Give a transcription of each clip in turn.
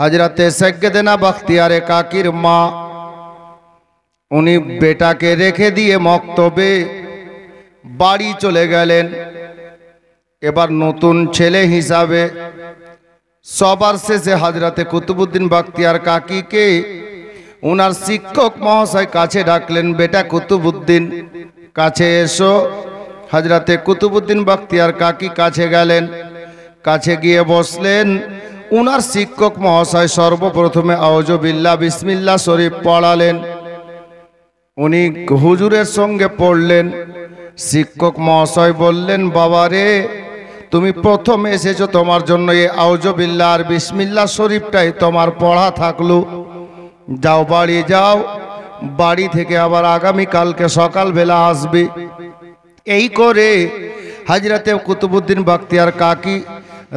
हजरते सैयदना बख्तियार काकीर मा उनी बेटाके रेखे दिए मक्तबे बाड़ी चले गेलेन। एबार नतून छेले हिसाबे सबार शेषे हजरते कुतुबुद्दीन बख्तियार काकी के उनार शिक्षक महाशय काछे डाकलेन, बेटा कुतुबुद्दीन काछे एसो। हजरते कुतुबुद्दीन बख्तियार काकी काछे गेलेन, काछे गिये बसलेन। उनार शिक्षक महाशय सर्वप्रथमे आउज़ु बिल्लाह बिस्मिल्लाह शरीफ पढ़ालेन। उनी हुजूरेर संगे पढ़लेन। शिक्षक महाशय बोललेन, बाबा रे तुमी प्रथम एसेছো তোমার জন্য এই আউযু বিল্লাহ আর বিসমিল্লাহ শরীফটাই তোমার পড়া থাকলো। যাও বাড়ি যাও, বাড়ি থেকে আবার আগামী কালকে সকালবেলা আসবে। এই করে হযরতে কুতুবউদ্দিন বখতিয়ার কাকি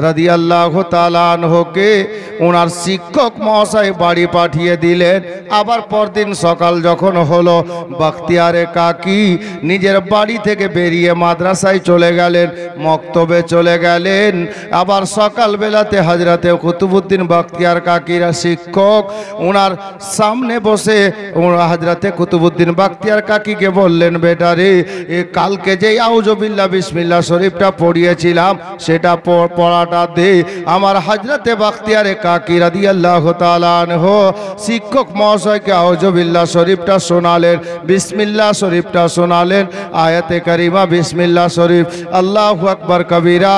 রাদিয়াল্লাহু তাআলা আনহুকে ওনার শিক্ষক মহাশয় বাড়ি পাঠিয়ে দিলেন। আবার পরদিন সকাল যখন হলো, বখতিয়ারে কাকি নিজের বাড়ি থেকে বেরিয়ে মাদ্রাসায় চলে গেলেন, মক্তবে চলে গেলেন। আবার সকালবেলাতে হযরতে কুতুবউদ্দিন বখতিয়ার কাকিরা শিক্ষক ওনার সামনে বসে হযরতে কুতুবউদ্দিন বখতিয়ার কাকিকে বললেন, বেটা রে কালকে যেই আউযু বিল্লাহ বিসমিল্লাহ শরীফটা পড়িয়েছিলাম সেটা পড়া दे। आमार हजरते बख्तियारे काकी रादियाल्लाहु ताआला अन्हु शिक्षक महाशय के आउज़ु बिल्लाह शरीफटा शोनालेन, बिस्मिल्लाह शरीफटा शोनालेन, आयते करीमा बिस्मिल्लाह शरीफ, आल्लाहु আকবার कबीरा।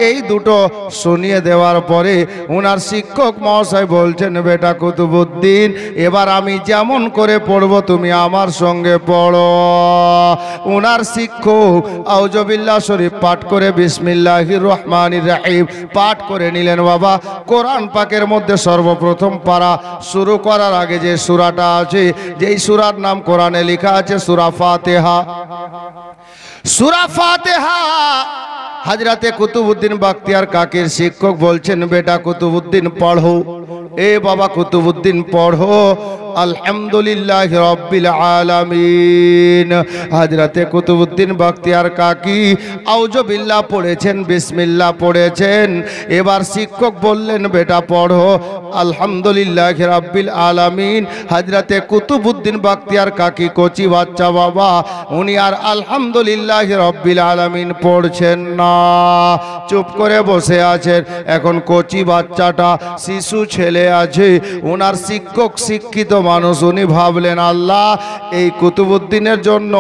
এই দুটো শুনিয়ে দেওয়ার পরে ওনার শিক্ষক মহাশয় বলছেন, বেটা কুতুবউদ্দিন এবার আমি যেমন করে পড়ব তুমি আমার সঙ্গে পড়ো। ওনার শিক্ষক আউযু বিল্লাহ শরীফ পাঠ করে বিসমিল্লাহির রহমানির রহিম पाठ करे निलेन। बाबा कुरान पाकेर मध्य सर्वप्रथम पारा शुरू करार आगे जे सूराटा आछे, जेई सूरार नाम कुराने लिखा आछे सूरा फातिहा। सूरा फातिहा हजरते कुतुबउद्दीन बख्तियार काकीर शिक्षक बोलছেন, बेटा कुतुबउद्दीन पढ़ो। ए बाबा कुतुबउद्दीन पढ़ो अल्हम्दुलिल्लाहि रब्बिल आलामीन। हजरते कुतुबउद्दीन बख्तियार काकी आउযু বিল্লাহ পড়েছেন, বিসমিল্লাহ পড়েছেন। এবার শিক্ষক বললেন, বেটা পড়ো আলহামদুলিল্লাহি রাব্বিল আলামিন। হজরতে কুতুবউদ্দীন বখতিয়ার কাকি কোচি বাচ্চা বাবা, উনি আর আলহামদুলিল্লাহি রাব্বিল আলামিন পড়ছেন না, চুপ করে বসে আছেন। এখন কোচি বাচ্চাটা শিশু ছেলে আছে, ওনার শিক্ষক শিক্ষিত মানুষ, উনি ভাবলেন আল্লাহ এই কুতুবউদ্দিনের জন্য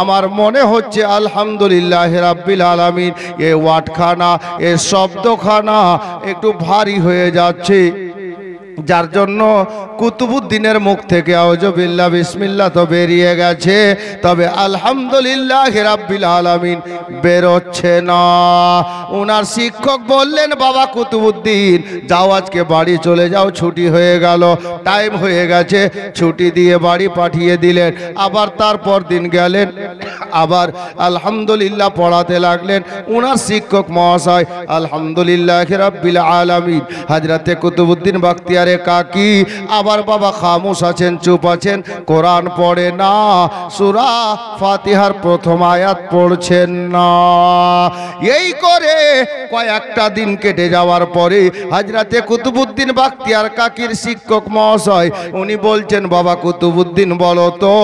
আমার মনে হচ্ছে আলহামদুলিল্লাহি রাব্বিল আলামিন এই ওয়ার্ডখানা এই শব্দখানা একটু ভারী হয়ে যাচ্ছে, যার জন্য কুতুবউদ্দিনের মুখ থেকে আউযু বিল্লাহ বিসমিল্লাহ তো বেরিয়ে গেছে, তবে আলহামদুলিল্লাহি রাব্বিল আলামিন বেরোচ্ছে না। ওনার শিক্ষক বললেন, বাবা কুতুবউদ্দিন যাও আজকে বাড়ি চলে যাও, ছুটি হয়ে গেল, টাইম হয়ে গেছে। ছুটি দিয়ে বাড়ি পাঠিয়ে দিলেন। আবার তারপর দিন গেলেন, আবার আলহামদুলিল্লাহ পড়াতে লাগলেন। ওনার শিক্ষক মহাশয় আলহামদুলিল্লাহি রাব্বিল আলামিন। হযরতে কুতুবউদ্দিন বখতিয়ার কাকি আবার বাবা খামোশ আছেন, চুপ আছেন, কোরআন পড়ে না, সূরা ফাতিহার প্রথম আয়াত পড়ছেন না। এই করে কয়েকটা দিন কেটে যাওয়ার পরে হযরতে কুতুবউদ্দিন বখতিয়ার কাকির শিক্ষক মহাশয় উনি বলছেন, বাবা কুতুবউদ্দিন বলো তো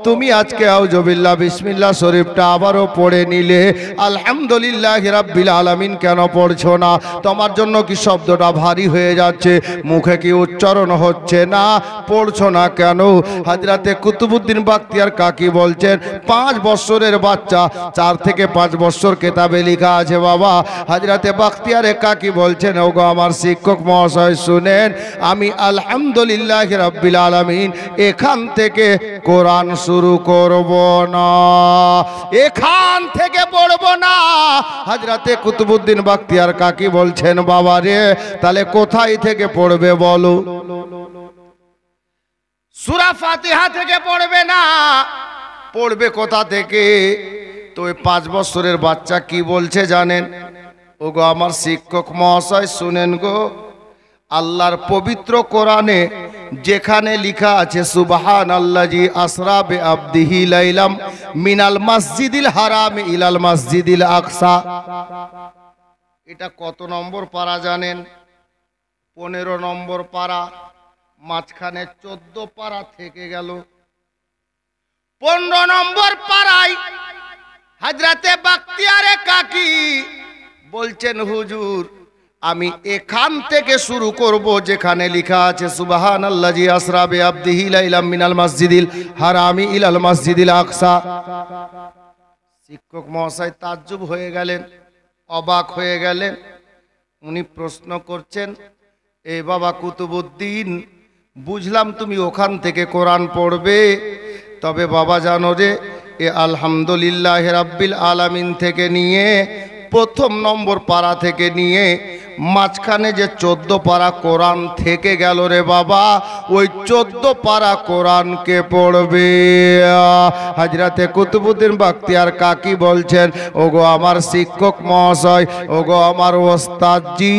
তুমি আজকে আউযু বিল্লাহ বিসমিল্লাহ শরীফটা আবারও পড়ে নিলে, আলহামদুলিল্লাহি রাব্বিল আলামিন কেন পড়ছো না? তোমার জন্য কি শব্দটা ভারী হয়ে যাচ্ছে? মুখে কি উচ্চারণ হচ্ছে না? পড়ছো না কেন? হযরতে কুতুবউদ্দিন বখতিয়ার কাকি বলছেন, 5 বছরের বাচ্চা, 4 থেকে 5 বছর কিতাবে লেখা আছে বাবা। হযরতে বখতিয়ার কাকি বলছেন, ওগো আমার শিক্ষক মহাশয় শুনেন, আমি আলহামদুলিল্লাহি রাব্বিল আলামিন এখান থেকে কোরআন শুরু করব না, এখান থেকে পড়ব না। হযরতে কুতুবউদ্দিন বখতিয়ার কাকি বলছেন, বাবা রে তাহলে কোথায় থেকে পড়বে বলো? সূরা ফাতিহা থেকে পড়বে না, পড়বে কোথা থেকে? তো 5 বছরের বাচ্চা কি বলছে জানেন? ওগো আমার শিক্ষক মহাশয় শুনেন গো, আল্লাহর পবিত্র কোরআনে যেখানে লেখা আছে সুবহানাল্লাযী আসরা বিআবদিহি লাইলাম মিনাল মসজিদিল হারাম ইলাল মসজিদিল আকসা, এটা কত নম্বর পারা জানেন? 15 নম্বর পারা, মাঝখানে 14 পারা থেকে গেল। 15 নম্বর পারায় হযরতে বাখতিয়ারে কাকি বলছেন, হুজুর আমি এখান থেকে শুরু করব যেখানে লেখা আছে সুবহানাল্লাযী আসরা বিআবদিহি লাইলাম মিনাল মাসজিদিল হারামি ইলাল মাসজিদিল আকসা। শিক্ষক মহাশয় তাজ্জুব হয়ে গেলেন, অবাক হয়ে গেলেন। উনি প্রশ্ন করছেন, এ বাবা কুতুবউদ্দিন, বুঝলাম তুমি ওখান থেকে কোরআন পড়বে, তবে বাবা জানো রে, এ আলহামদুলিল্লাহ রাব্বিল আলামিন থেকে নিয়ে প্রথম নম্বর পারা থেকে নিয়ে মাঝখানে যে 14 পারা কোরআন থেকে গেল রে বাবা, ওই 14 পারা কোরআনকে পড়বে। হযরতে কুতুবউদ্দিন বাখতিয়ার কাকি বলছেন, ওগো আমার শিক্ষক মহাশয়, ওগো আমার ওস্তাদজি,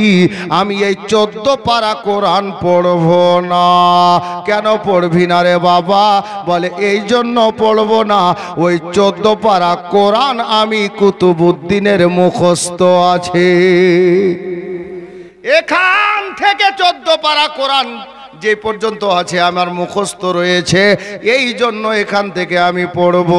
আমি এই 14 পারা কোরআন পড়ব না। কেন পড়বি না রে বাবা? বলে এই জন্য পড়ব না, ওই 14 পারা কোরআন আমি কুতুবউদ্দিনের মুখস্থ আছে। এখান থেকে 14 পারা কোরআন যে পর্যন্ত আছে আমার মুখস্থ রয়েছে, এই জন্য এখান থেকে আমি পড়ব,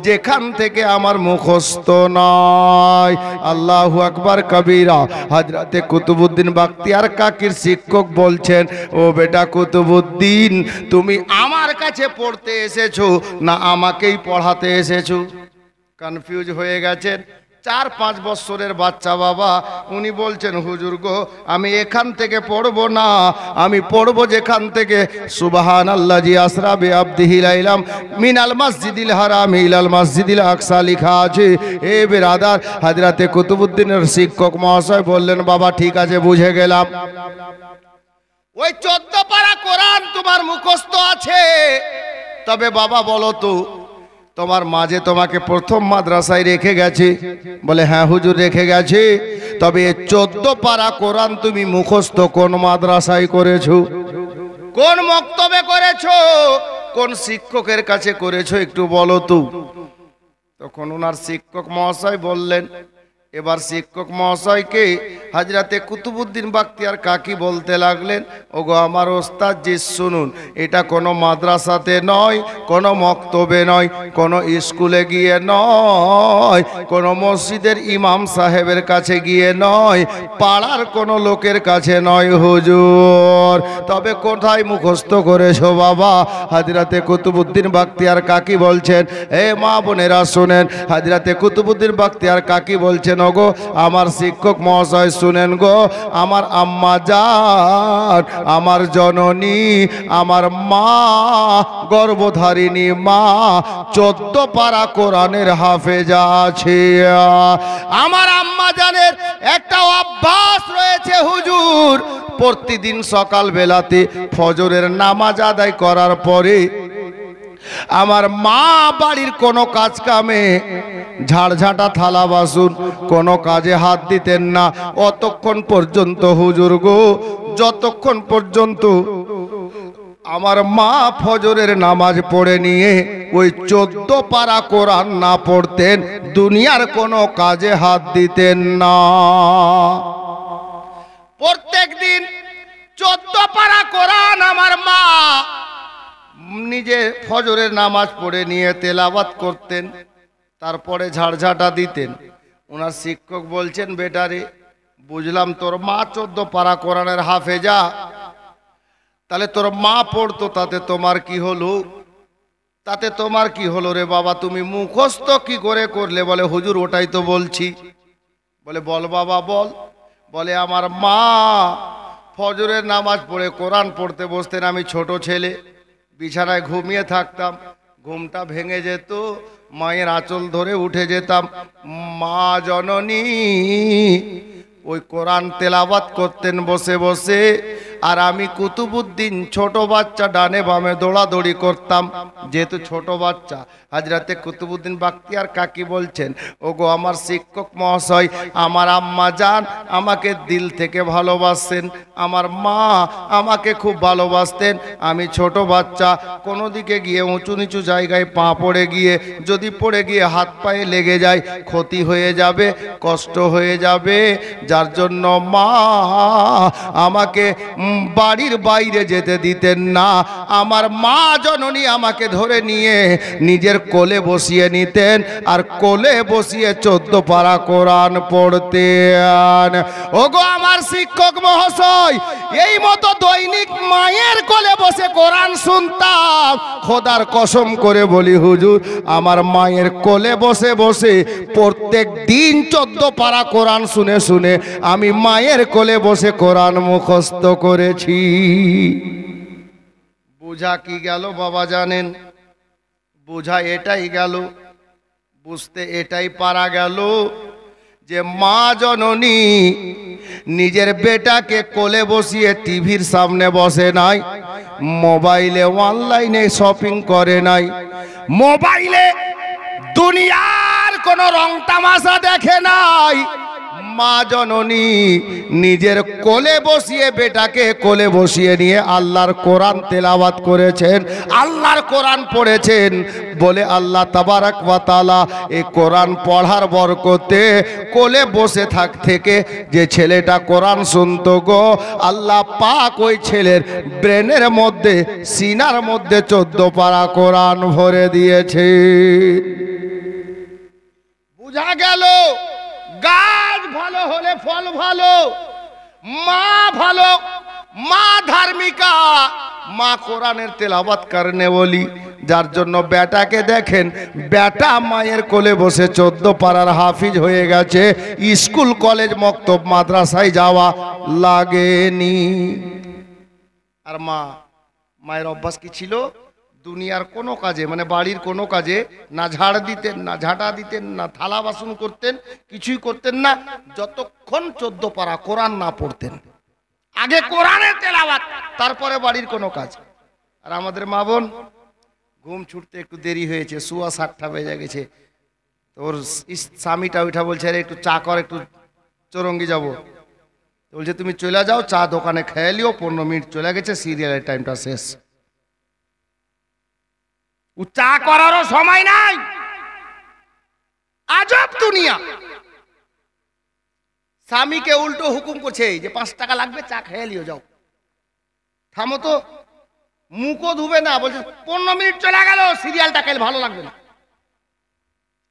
যেখান থেকে আমার মুখস্থ নয়। আল্লাহু আকবার কবীরা। হযরতে কুতুবউদ্দিন বাখতিয়ার কাকির শিক্ষক বলছেন, ও বেটা কুতুবউদ্দিন, তুমি আমার কাছে পড়তে এসেছো না আমাকেই পড়াতে এসেছো? কনফিউজ হয়ে গেছেন। 4-5 বছরের বাচ্চা বাবা, উনি বলছেন, হুজুর গো আমি এখান থেকে পড়বো না, আমি পড়বো যেখান থেকে সুবহানাল্লাযী আসরা বিআবদিহি লাইলাম মিনাল মাসজিদিল হারামি ইলাল মাসজিদিল আকসা লেখা আছে। এ বেরাদার, হযরতে কুতুবউদ্দিনের শিক্ষক মহাশয় বললেন, বাবা ঠিক আছে, বুঝে গেলাম। ওই 14 পারা কোরআন তোমার মুখস্থ আছে, তবে বাবা বলো তো, তোমার মাঝে তোমাকে প্রথম মাদ্রাসায় রেখে গেছে? বলে হ্যাঁ হুজুর রেখে গেছে। তবে 14 পারা কোরআন তুমি মুখস্থ কোন মাদ্রাসায় করেছো? কোন মক্তবে করেছো? কোন শিক্ষকের কাছে করেছো? একটু বলো তো। তখন ওনার শিক্ষক মহাশয় বললেন, এবার শিক্ষক মহাশয়কে হযরতে কুতুবউদ্দিন বাখতিয়ার কাকি বলতে লাগলেন, ওগো আমার ওস্তাদ জি শুনুন, এটা কোনো মাদ্রাসাতে নয়, কোনো মক্তবে নয়, কোনো স্কুলে গিয়ে নয়, কোনো মসজিদের ইমাম সাহেবের কাছে গিয়ে নয়, পাড়ার কোনো লোকের কাছে নয় হুজুর। তবে কোথায় মুখস্থ করেছো বাবা? হযরতে কুতুবউদ্দিন বাখতিয়ার কাকি বলছেন, এ মা বোনেরা শুনেন, হযরতে কুতুবউদ্দিন বাখতিয়ার কাকি বলছেন, ওগো আমার শিক্ষক মহাশয় শুনেন গো, আমার আম্মা জান, আমার জননী, আমার মা, গর্ভধারিণী মা 14 পারা কোরআনের হাফেজা আছে। আমার আম্মা জানের একটা অভ্যাস রয়েছে হুজুর, প্রতিদিন সকাল বেলাতে ফজরের নামাজ আদায় করার পরে আমার মা বাড়ির কোনো কাজ কামে, ঝাড়ঝাঁটা, থালা বাসন কোনো কাজে হাত দিতেন না অতক্ষণ পর্যন্ত হুজুর গো, যতক্ষণ পর্যন্ত আমার মা ফজরের নামাজ পড়ে নিয়ে ওই 14 পারা কোরআন না পড়তেন, দুনিয়ার কোনো কাজে হাত দিতেন না। প্রত্যেক দিন 14 পারা কোরআন আমার মা নিজে ফজরের নামাজ পড়ে নিয়ে তেলাওয়াত করতেন, তারপরে ঝাড়ঝাঁটা দিতেন। ওনার শিক্ষক বলছেন, বেটারে বুঝলাম তোর মা 14 পারা কোরআনের হাফেজা, তাহলে তোর মা পড়তো, তাতে তোমার কি হলো? তাতে তোমার কি হলো রে বাবা? তুমি মুখস্থ কি করে করলে? বলে হুজুর ওটাই তো বলছি। বলে বল বাবা বল। বলে আমার মা ফজরের নামাজ পড়ে কোরআন পড়তে বসতেন, আমি ছোট ছেলে বিছানায় ঘুমিয়ে থাকতাম, ঘুমটা ভেঙে যেত, মায়ের আঁচল ধরে উঠে যেতাম, মা জননী ওই কোরআন তেলাওয়াত করতেন বসে বসে, আর আমি কুতুবুদ্দিন ছোট বাচ্চা ডানে বামে দৌড়াদৌড়ি করতাম। যেহেতু ছোট বাচ্চা, হযরতে কুতুবুদ্দিন বাখতিয়ার কাকি বলছেন, ওগো আমার শিক্ষক মহাশয়, আমার আম্মা জান আমাকে দিল থেকে ভালোবাসতেন, আমার মা আমাকে খুব ভালোবাসতেন। আমি ছোট বাচ্চা, কোনো দিকে গিয়ে উঁচু নিচু জায়গায় পা পড়ে গিয়ে যদি পড়ে গিয়ে হাত পায়ে লেগে যায় ক্ষতি হয়ে যাবে, কষ্ট হয়ে যাবে, যার জন্য মা আমাকে বাড়ির বাইরে যেতে দিতেন না। আমার মা জননী আমাকে ধরে নিয়ে নিজের কোলে বসিয়ে নিতেন আর কোলে বসিয়ে 14 পারা কোরআন পড়তেন। ওগো আমার শিক্ষক মহাশয়, এই মতো দৈনিক মায়ের কোলে বসে কোরআন শুনতাম। খোদার কসম করে বলি হুজুর, আমার মায়ের কোলে বসে বসে প্রত্যেক দিন 14 পারা কোরআন শুনে শুনে আমি মায়ের কোলে বসে কোরআন মুখস্থ করেছি। বুঝা কি গেল বাবা জানেন? বুঝা এটাই গেল, বুঝতে এটাই পারা গেল যে মা জননী নিজের বেটাকে কোলে বসিয়ে টিভির সামনে বসে নাই, মোবাইলে অনলাইনে শপিং করে নাই, মোবাইলে দুনিয়ার কোন রং তামাশা দেখে নাই। মা জননী নিজের কোলে বসিয়ে বেটাকে কোলে বসিয়ে নিয়ে আল্লাহর কোরআন তেলাওয়াত করেছেন, আল্লাহর কোরআন পড়েছেন। বলে আল্লাহ তাবারাক ওয়া তাআলা এই কোরআন পড়ার বরকতে কোলে বসে থেকে যে ছেলেটা কোরআন শুনতো গো, আল্লাহ পাক ওই ছেলের ব্রেনের মধ্যে সিনার মধ্যে 14 পারা কোরআন ভরে দিয়েছে। বুঝা গেল গাছ ভালো হলে ফল ভালো, মা ভালো, মা ধার্মিকা, মা কোরআনের তেলাওয়াত করনে বলি। যার জন্য বেটাকে দেখেন, বেটা মায়ের কোলে বসে 14 পারার হাফিজ হয়ে গেছে, স্কুল কলেজ মক্তব মাদ্রাসায় যাওয়া লাগেনি। আর মায়ের অভ্যাস কি ছিল? দুনিয়ার কোনো কাজে, মানে বাড়ির কোনো কাজে না ঝাড় দিতেন, না ঝাঁটা দিতেন, না থালা বাসন করতেন, কিছুই করতেন না যতক্ষণ 14 পারা কোরআন না পড়তেন। আগে কোরআনের তেলাওয়াত, তারপরে বাড়ির কোনো কাজ। আর আমাদের মা বোন, ঘুম ছুটতে একটু দেরি হয়েছে, সোয়া 7টা বেজে গেছে, তোর স্বামীটা ওইটা বলছে আরে একটু চা কর, একটু চৌরঙ্গি যাবো। বলছে তুমি চলে যাও, চা দোকানে খেয়ে লিও, 15 মিনিট চলে গেছে, সিরিয়ালের টাইমটা শেষ। চা করারও সময় নাই। আজব দুনিয়া। স্বামীকে উল্টো হুকুম করছে যে 5 টাকা লাগবে, চা খেয়ে লিও, যাও। থামো তো, মুখও ধুবে না, বলছে 15 মিনিট চলে গেল, সিরিয়ালটা খেলে ভালো লাগবে না।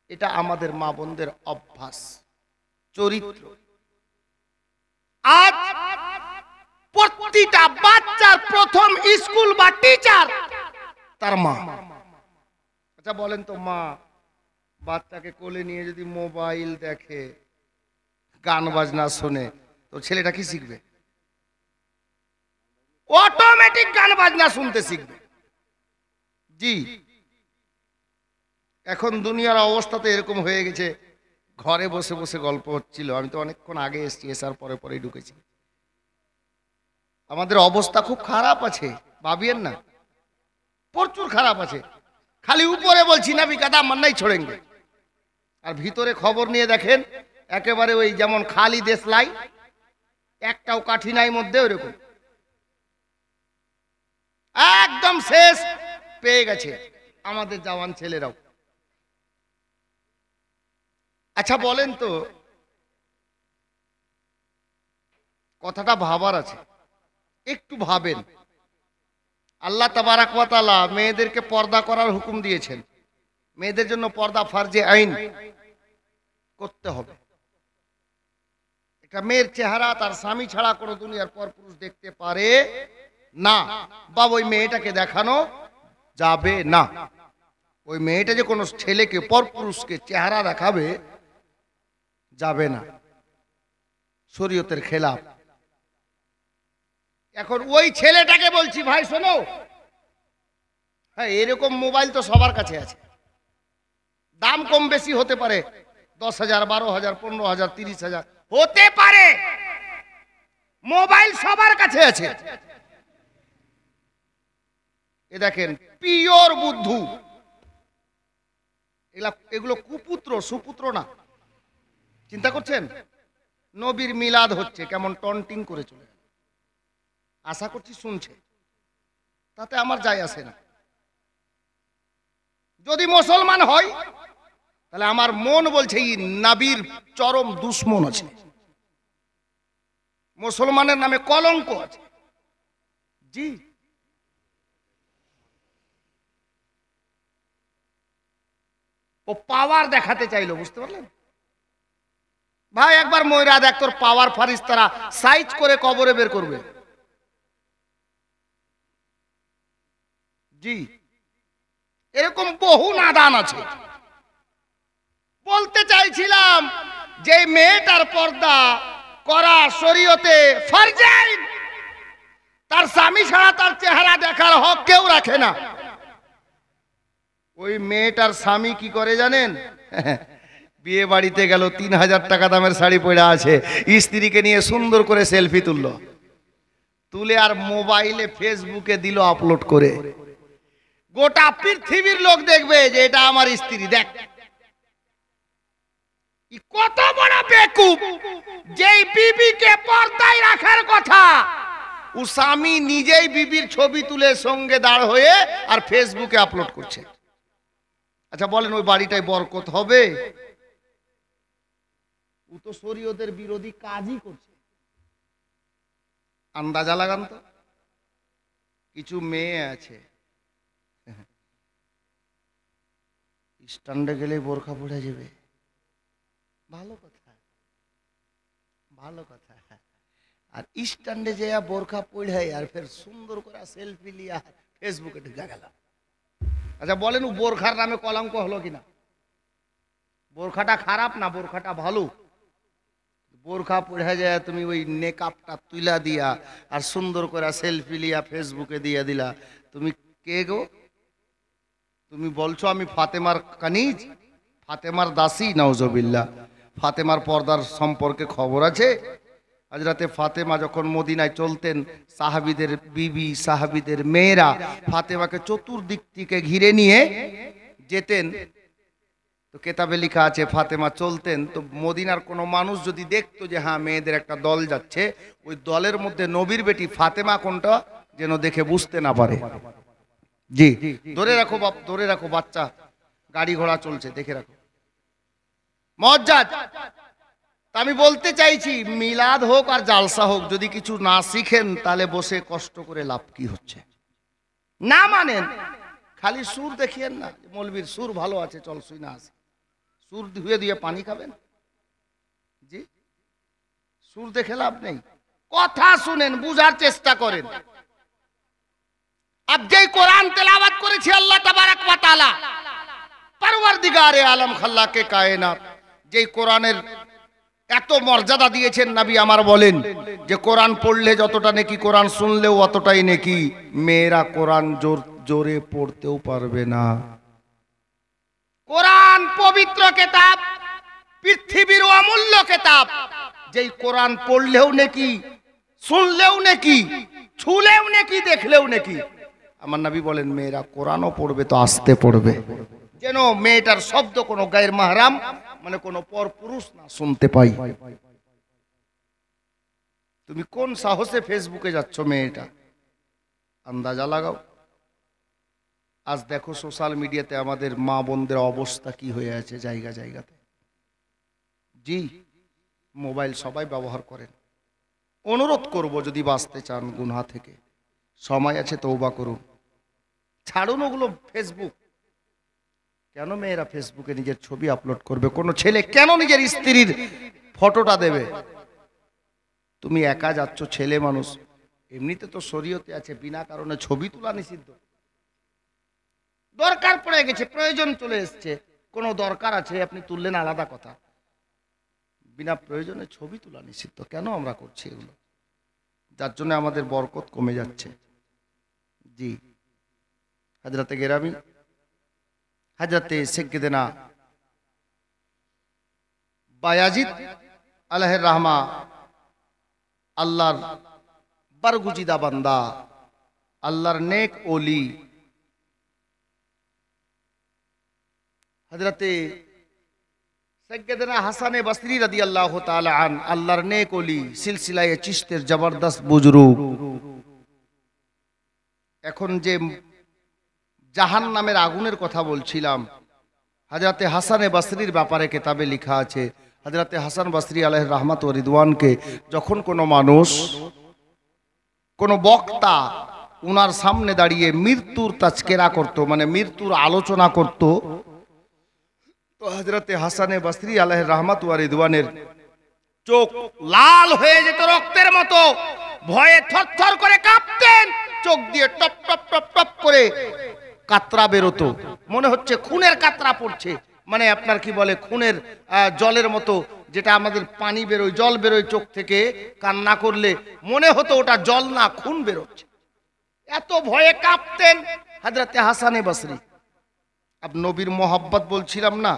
এটা আমাদের মা বোনদের অভ্যাস, চরিত্র। আজ প্রতিটা বাচ্চার প্রথম স্কুল বা টিচার তার মা। আচ্ছা বলেন তো, মা বাচ্চাকে কোলে নিয়ে যদি মোবাইল দেখে, গান বাজনা শোনে, তো ছেলেটা কি শিখবে? অটোমেটিক গান বাজনা শুনতে শিখবে। জি, এখন দুনিয়ার অবস্থা তো এরকম হয়ে গেছে, ঘরে বসে বসে গল্প হচ্ছিল। আমি তো অনেকক্ষণ আগে এসেছি, এসার পরে পরেই ঢুকেছি। আমাদের অবস্থা খুব খারাপ আছে, ভাবিয়েন না, প্রচুর খারাপ আছে। খালি উপরে বলছি না বিকাদা মান্নাই ছোড়েঙ্গে, আর ভিতরে খবর নিয়ে দেখেন একেবারে ওই যেমন খালি দেশলাই, একটাও কাঠি নাই মধ্যে, ওইরকম একদম শেষ পেয়ে গেছে আমাদের জওয়ান ছেলেরাও। আচ্ছা বলেন তো, কথাটা ভাবার আছে, একটু ভাবেন। আল্লাহ তাবারাক ওয়া তাআলা মেয়েদেরকে পর্দা করার হুকুম দিয়েছেন, মেয়েদের জন্য পর্দা ফরজে আইন করতে হবে। একটা মেয়ের চেহারা তার স্বামী ছাড়া কোনো দুনিয়ার পর পুরুষ দেখতে পারে না, বা ওই মেয়েটাকে দেখানো যাবে না। ওই মেয়েটা যে কোনো ছেলেকে পর পুরুষকে চেহারা দেখাবে, যাবে না, শরীয়তের খেলাফ। এখন ওই ছেলেটাকে বলছি, ভাই শোনো, হ্যাঁ এরকম মোবাইল তো সবার কাছে আছে, দাম কম বেশি হতে পারে, 10,000, 12,000, 15,000, 30,000 হতে পারে। মোবাইল সবার কাছে আছে। এ দেখেন পিওর বুদ্ধু, এগুলো কুপুত্র, সুপুত্র না। চিন্তা করছেন? নবীর মিলাদ হচ্ছে, কেমন টন্টিং করে চলে, আশা করছি শুনছে, তাতে আমার যায় আসে না। যদি মুসলমান হয় তাহলে আমার মন বলছে এই নবীর চরম দুশ্মন আছে, মুসলমানের নামে কলঙ্ক আছে। জি, ও পাওয়ার দেখাতে চাইলো, বুঝতে পারলেন ভাই? একবার ময়রা দেখ তোর পাওয়ার ফারিস্তারা সাইজ করে কবরে বের করবে। জি, এরকম বহু নাদান আছে। বলতে চাইছিলাম যে মেয়েটার পর্দা করা শরীয়তে ফরজাইন, তার স্বামী ছাড়া তার চেহারা দেখার হক কেউ রাখে না। ওই মেয়েটার স্বামী কি করে জানেন? বিয়ে বাড়িতে গেল, 3000 টাকা দামের শাড়ি পরে আছে, স্ত্রীকে নিয়ে সুন্দর করে সেলফি তুললো, তুলে আর মোবাইলে ফেসবুকে দিল আপলোড করে। গোটা পৃথিবীর লোক দেখবে যে এটা আমার স্ত্রী। দেখ কত বড় বেকুব, যেই বিবিকে পর্দায় রাখার কথা ও স্বামী নিজেই বিবির ছবি তুলে সঙ্গে দাঁড় হয়ে আর ফেসবুকে আপলোড করছে। আচ্ছা বলেন ওই বাড়িটায় বরকত হবে? ও তো শরীয়তের বিরোধী কাজই করছে। আন্দাজা লাগান তো। কিছু মেয়ে আছে স্ট্যান্ডে গেলে বোরখা পড়ে যাবে, ভালো কথা, ভালো কথা। আর স্ট্যান্ডে যে বোরখা পড়ে আর ফের সুন্দর করে সেলফি লিয়া ফেসবুকে ঢুকে গেল। আচ্ছা বলেন ও বোরখার নামে কলঙ্ক হলো কিনা? বোরখাটা খারাপ না, বোরখাটা ভালো। বোরখা পড়ে যায়, তুমি ওই নেকাপটা তুলা দিয়া আর সুন্দর করে সেলফি লিয়া ফেসবুকে দিয়ে দিলা, তুমি কে গো? তুমি বলছো আমি ফাতেমার কানিজ, ফাতেমার দাসী? নাউজুবিল্লাহ। ফাতেমার পর্দার সম্পর্কে খবর আছে? হযরতে ফাতেমা যখন মদিনায় চলতেন, সাহাবীদের বিবি, সাহাবীদের মেয়েরা ফাতেমাকে চতুর্দিক থেকে ঘিরে নিয়ে যেতেন। তো কেতাবে লেখা আছে ফাতেমা চলতেন তো মদিনার কোনো মানুষ যদি দেখতো যে হ্যাঁ মেয়েদের একটা দল যাচ্ছে, ওই দলের মধ্যে নবীর বেটি ফাতেমা কোনটা যেন দেখে বুঝতে না পারে। জি, ধরে রাখো বাপ, ধরে রাখো, বাচ্চা গাড়ি ঘোড়া চলছে, দেখে রাখো, মজ্জাদ। আমি বলতে চাইছি মিলাদ হোক আর জালসা হোক, যদি কিছু না শিখেন তাহলে বসে কষ্ট করে লাভ কি হচ্ছে? না মানেন, খালি সুর দেখিয়েন না, মৌলবীর সুর ভালো আছে চল শুই না আসি, সুর ধুয়ে দিয়ে পানি খাবেন? জি, সুর দেখে লাভ নেই, কথা শুনেন, বুঝার চেষ্টা করেন। अब যেই কোরআন তেলাওয়াত করেছি আল্লাহ তাবারাক ওয়া তাআলা পরওয়ারদিগারে আলম খাল্লাকে কায়নাত, যেই কোরআনের এত মর্যাদা দিয়েছেন নবী আমার বলেন যে কোরআন পড়লে যতটা নেকি কোরআন শুনলেও অতটাই নেকি। মেয়েরা কোরআন জোরে পড়তেও পারবে না। কোরআন পবিত্র কিতাব, পৃথিবীর অমূল্য কিতাব, যেই কোরআন পড়লেও নেকি, শুনলেও নেকি, ছুলেও নেকি, দেখলেও নেকি। আমার নবী বলেন মেয়েরা কোরআনও পড়বে তো আস্তে পড়বে, যেন মেয়েটার শব্দ কোনো গায়ের মাহরাম মানে কোনো পর পুরুষ না শুনতে পাই। তুমি কোন সাহসে ফেসবুকে যাচ্ছ মেয়েটা? আন্দাজা লাগাও। আজ দেখো সোশ্যাল মিডিয়াতে আমাদের মা বোনদের অবস্থা কি হয়ে আছে জায়গা জায়গাতে। জি, মোবাইল সবাই ব্যবহার করেন। অনুরোধ করব যদি বাঁচতে চান গুনাহ থেকে, সময় আছে তওবা করুন, ছাড়ুন ওগুলো ফেসবুক। কেন মেয়েরা ফেসবুকে নিজের ছবি আপলোড করবে? কোন ছেলে কেন নিজের স্ত্রীর ফটোটা দেবে? তুমি একা যাচ্ছ, ছেলে মানুষ, এমনিতে তো শরীয়তে আছে বিনা কারণে ছবি তোলা নিষিদ্ধ। দরকার পড়ে গেছে, প্রয়োজন চলে এসছে, কোনো দরকার আছে আপনি তুললেন আলাদা কথা, বিনা প্রয়োজনে ছবি তোলা নিষিদ্ধ। কেন আমরা করছি এগুলো? যার জন্য আমাদের বরকত কমে যাচ্ছে। জি, হযরতে গেরামি হযরতে সাইয়্যিদনা বায়াজিদ আলাইহির রাহমা আল্লাহর বরগুজিদা বান্দা, আল্লাহর নেক ওলি হযরতে সৈয়দনা হাসানে বসরি রাদিয়াল্লাহু তাআলা আন, আল্লাহর নেক ওলি, সিলসিলায়ে চিশতের জবরদস্ত বুজুর্গ। এখন যে জাহান্নামের আগুনের কথা বলছিলাম, হযরতে হাসানে বসরির ব্যাপারে কিতাবে লেখা আছে, হযরতে হাসান বসরি আলাইহির রহমত ও রিদওয়ানকে যখন কোনো মানুষ, কোনো বক্তা উনার সামনে দাঁড়িয়ে মৃত্যুর তাজকিরা করত, মানে মৃত্যুর আলোচনা করত, তো হযরতে হাসানে বসরি আলাইহির রহমত ওয়া রিদওয়ানের চোখ লাল হয়ে যেত রক্তের মতো, ভয়ে থরথর করে কাঁপতেন, চোখ দিয়ে টপ টপ টপ টপ করে কাতরা বেরোতো, মনে হচ্ছে খুনের কাতরা পড়ছে, মানে আপনার কি বলে খুনের জলের মতো, যেটা আমাদের পানি বেরোয়, জল বেরোয় চোখ থেকে, কান্না করলে মনে হতো ওটা জল না খুন বেরোচ্ছে, এত ভয়ে কাঁপতেন হযরতে হাসানে বসরি। আব নবীর মোহাব্বত বলছিলাম না,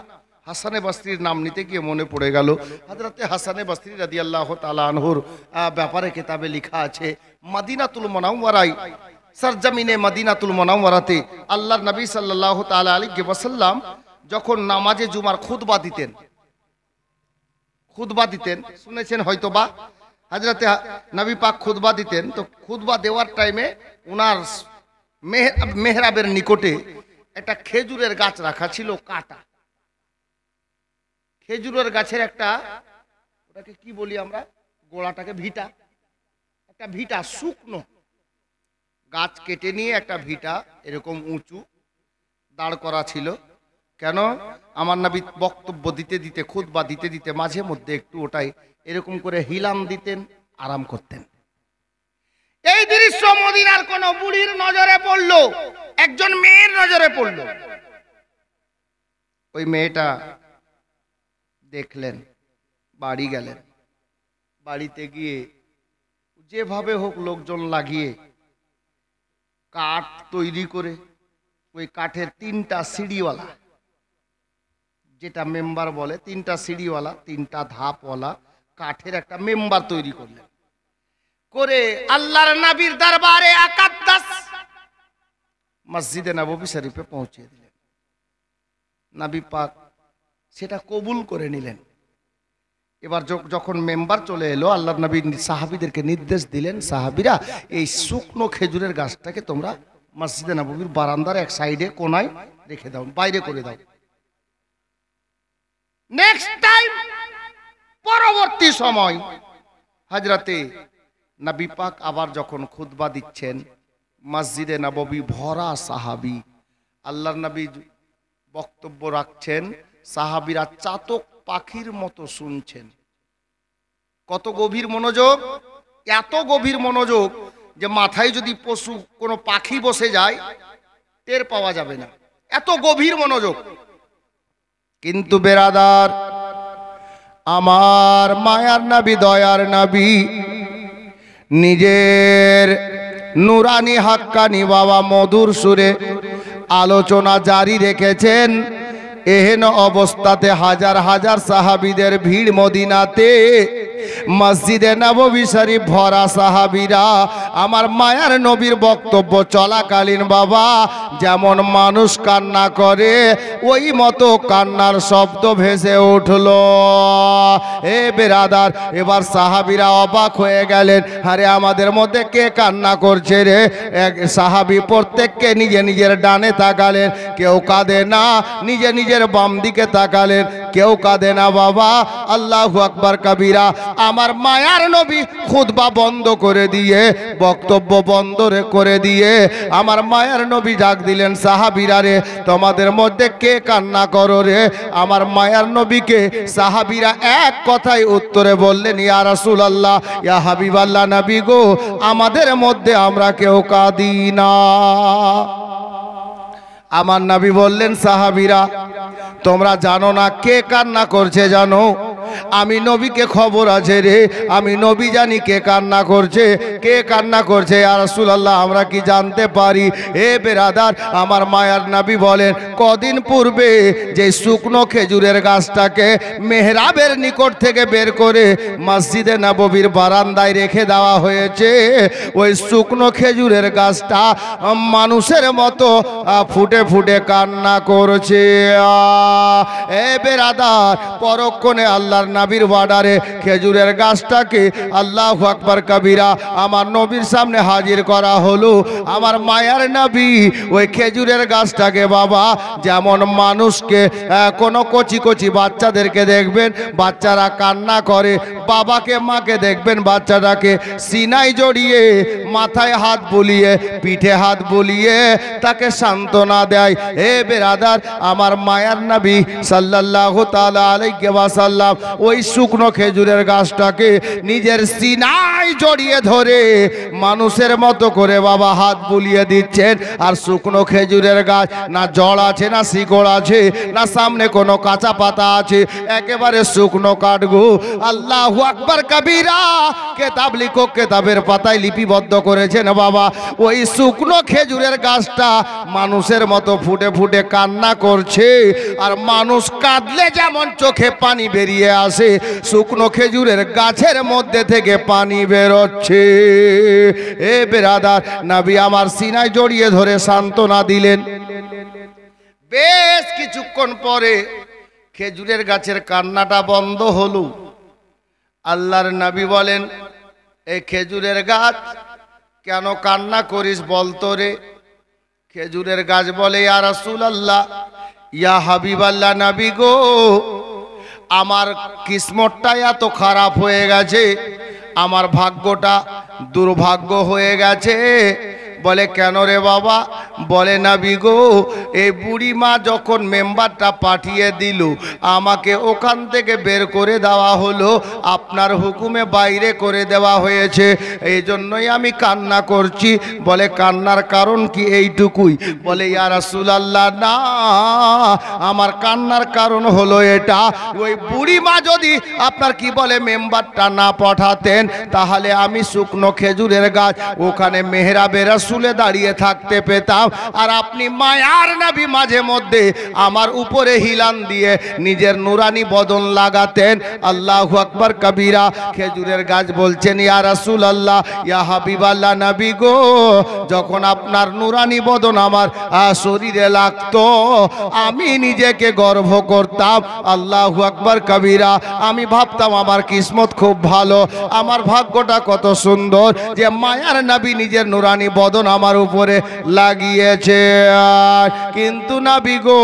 হাসানে বসরির নাম নিতে গিয়ে মনে পড়ে গেল হযরতে হাসানে বসরি রাদিয়াল্লাহু তাআলা আনহুর ব্যাপারে কিতাবে লেখা আছে, মদিনাতুল মুনাওয়ারায়, সরজমিনে মদিনাতুল মুনাওয়ারাতে আল্লাহর নবী সাল্লাল্লাহু তাআলা আলাইহি ওয়াসাল্লাম যখন নামাজে জুমার খুতবা দিতেন, শুনেছেন হয়তোবা, হযরতে নবী পাক খুতবা দিতেন, তো খুতবা দেওয়ার টাইমে ওনার মেহরাবের নিকটে একটা খেজুরের গাছ রাখা ছিল, কাটা খেজুরের গাছের একটা, ওটাকে কি বলি আমরা, গোড়াটাকে ভিটা, একটা ভিটা শুকনো গাছ কেটে নিয়ে একটা ভিটা এরকম উঁচু দাঁড় করা ছিল। কেন? আমার নবী বক্তব্য দিতে দিতে, খুতবা দিতে দিতে মাঝে মধ্যে একটু ওটাই এরকম করে হিলাম দিতেন, আরাম করতেন। এই দৃশ্য মদিনার কোন বুড়ির নজরে পড়লো, একজন মেয়ের নজরে পড়লো। ওই মেয়েটা দেখলেন, বাড়ি গেলেন, বাড়িতে গিয়ে যেভাবে হোক লোকজন লাগিয়ে কাঠ তৈরি করে, ওই কাঠের তিনটা সিঁড়িওয়ালা, যেটা মেম্বার বলে, তিনটা সিঁড়িওয়ালা, তিনটা ধাপওয়ালা কাঠের একটা মেম্বার তৈরি করলেন, করে আল্লাহর নবীর দরবারে আকাদ্দাস মসজিদে নববী শরীফে পৌঁছে দিলেন। নবী পাক সেটা কবুল করে নিলেন। এবার যখন মেম্বার চলে এলো, আল্লাহর নবী সাহাবীদেরকে নির্দেশ দিলেন, সাহাবীরা এই শুকনো খেজুরের গাছটাকে তোমরা মসজিদে নববীর বারান্দার এক সাইডে কোনায় রেখে দাও, বাইরে করে দাও। নেক্সট টাইম, পরবর্তী সময় হযরতে নবী পাক আবার যখন খুতবা দিচ্ছেন, মসজিদে নববী ভরা সাহাবী, আল্লাহর নবী বক্তব্য রাখছেন, সাহাবীরা চাতক পাখির মতো শুনছেন। কত গভীর মনোযোগ, এত গভীর মনোযোগ যে মাথায় যদি পশু কোনো পাখি বসে যায় টের পাওয়া যাবে না, এত গভীর মনোযোগ। কিন্তু বেরাদার, আমার মায়ার নবী, দয়ার নবী নিজের নুরানি হাক্কানি বাবা মধুর সুরে আলোচনা জারি রেখেছেন। এহেন অবস্থাতে হাজার হাজার সাহাবীদের ভিড় মদিনাতে, মসজিদে নববী শরীফ ভরা সাহাবীরা আমার মায়ার নবীর বক্তব্য চলাকালীন বাবা যেমন মানুষ কান্না করে, ওই মতো কান্নার শব্দ ভেসে উঠল। এ বেরাদার, এবার সাহাবীরা অবাক হয়ে গেলেন, আরে আমাদের মধ্যে কে কান্না করছে রে? এক সাহাবী প্রত্যেককে নিজে নিজের ডানে তাকালেন, কেউ কাঁদে না, নিজে নিজের বাম দিকে তাকালেন, কেউ কাঁদে না বাবা। আল্লাহু আকবার কবিরা। আমার মায়ার নবী খুতবা বন্ধ করে দিয়ে, বক্তব্য বন্ধ করে দিয়ে আমার মায়ার নবী ডাক দিলেন, সাহাবীরা রে, তোমাদের মধ্যে কে কান্না করো রে? আমার মায়ার নবীকে সাহাবীরা এক কথায় উত্তরে বললেন, ইয়া রাসূলুল্লাহ, ইয়া হাবিবাল্লাহ নবী গো, আমাদের মধ্যে আমরা কেউ কাঁদি না। আমার নবী বললেন, সাহাবীরা তোমরা জানো না কে কান্না করছে জানো? আমি নবীকে খবর আছে রে, আমি নবী জানি কে কান্না করছে, কে কান্না করছে ইয়া রাসূলুল্লাহ আমরা কি জানতে পারি? এ বেরাদার, আমার মায়ার নবী বলেন কদিন পূর্বে যে শুকনো খেজুরের গাছটাকে মেহরাবের নিকট থেকে বের করে মসজিদে নববীর বারান্দায় রেখে দেওয়া হয়েছে, ওই শুকনো খেজুরের গাছটা মানুষের মতো ফুটে ফুটে কান্না করছে। এ বেরাদার, পরক্ষণে আল্লাহর নবীর বাডারে খেজুরের গাছটাকে আল্লাহু আকবার কবিরা আমার নবীর সামনে হাজির করা হলো। আমার মায়ার নবী ওই খেজুরের গাছটাকে বাবা, যেমন মানুষকে কোনো কচি কচি বাচ্চাদেরকে দেখবেন বাচ্চারা কান্না করে, বাবাকে মাকে দেখবেন বাচ্চাটাকে সিনায় জড়িয়ে মাথায় হাত বুলিয়ে পিঠে হাত বুলিয়ে তাকে সান্ত্বনা দেয়। এ বেরাদার, আমার মায়ার নবী সাল্লাল্লাহু তাআলা আলাইহি ওয়াসাল্লাম ওই শুকনো খেজুরের গাছটাকে নিজের সিনায় জড়িয়ে ধরে মানুষের মতো করে বাবা হাত বুলিয়ে দিচ্ছেন। আর শুকনো খেজুরের গাছ না জড় আছে না শিকড় আছে না সামনে কোনো কাঁচা পাতা আছে, একেবারে শুকনো কাঠগো। আল্লাহু আকবার কবিরা, কেতাব লিখো কেতাবের পাতায় লিপিবদ্ধ করেছেন বাবা, ওই শুকনো খেজুরের গাছটা মানুষের মতো ফুটে ফুটে কান্না করছে। আর মানুষ কাঁদলে যেমন চোখে পানি বেরিয়ে আসে, শুকনো খেজুরের গাছের মধ্যে থেকে পানি বেরোচ্ছে। এ বেরাদার, নবী আমার সিনায় জড়িয়ে ধরে সান্ত্বনা দিলেন। বেশ কিছুক্ষণ পরে খেজুরের গাছের কান্নাটা বন্ধ হলো। আল্লাহর নবী বলেন, এই খেজুরের গাছ কেন কান্না করিস বলতো রে? খেজুরের গাছ বলে, ইয়া রাসূলুল্লাহ, ইয়া হাবিবাল্লাহ নবী গো, আমার কিসমতটা এত খারাপ হয়ে গেছে, আমার ভাগ্যটা দুর্ভাগ্য হয়ে গেছে। বলে কেন রে বাবা? বলে নবী গো, এই বুড়ি মা যখন মেম্বারটা পাঠিয়ে দিল আমাকে ওখান থেকে বের করে দেওয়া হলো, আপনার হুকুমে বাইরে করে দেওয়া হয়েছে, এই জন্যই আমি কান্না করছি। বলে কান্নার কারণ কি এইটুকুই? বলে ইয়া রাসূলুল্লাহ না, আমার কান্নার কারণ হলো এটা, ওই বুড়ি মা যদি আপনার কি বলে মেম্বারটা না পাঠাতেন তাহলে আমি শুকনো খেজুরের গাছ ওখানে মেহরাবে রাসূলে দাঁড়িয়ে থাকতে পেতাম। আর আপনি মায়ার নবী মাঝে মধ্যে আমার উপরে হিলান দিয়ে নিজের নুরানি বদন লাগাতেন। আল্লাহু আকবার কবিরা। খেজুরের গাছ বলছেন, ইয়া রাসূলুল্লাহ, ইয়া হাবিবাল্লাহ নবী গো, যখন আপনার নুরানি বদন আমার শরীরে লাগতো আমি নিজেকে গর্ব করতাম। আল্লাহু আকবার কবিরা। আমি ভাবতাম আমার কিসমত খুব ভালো, আমার ভাগ্যটা কত সুন্দর যে মায়ার নবী নিজের নুরানি বদন আমার উপরে লাগিয়েছে। কিন্তু নবী গো,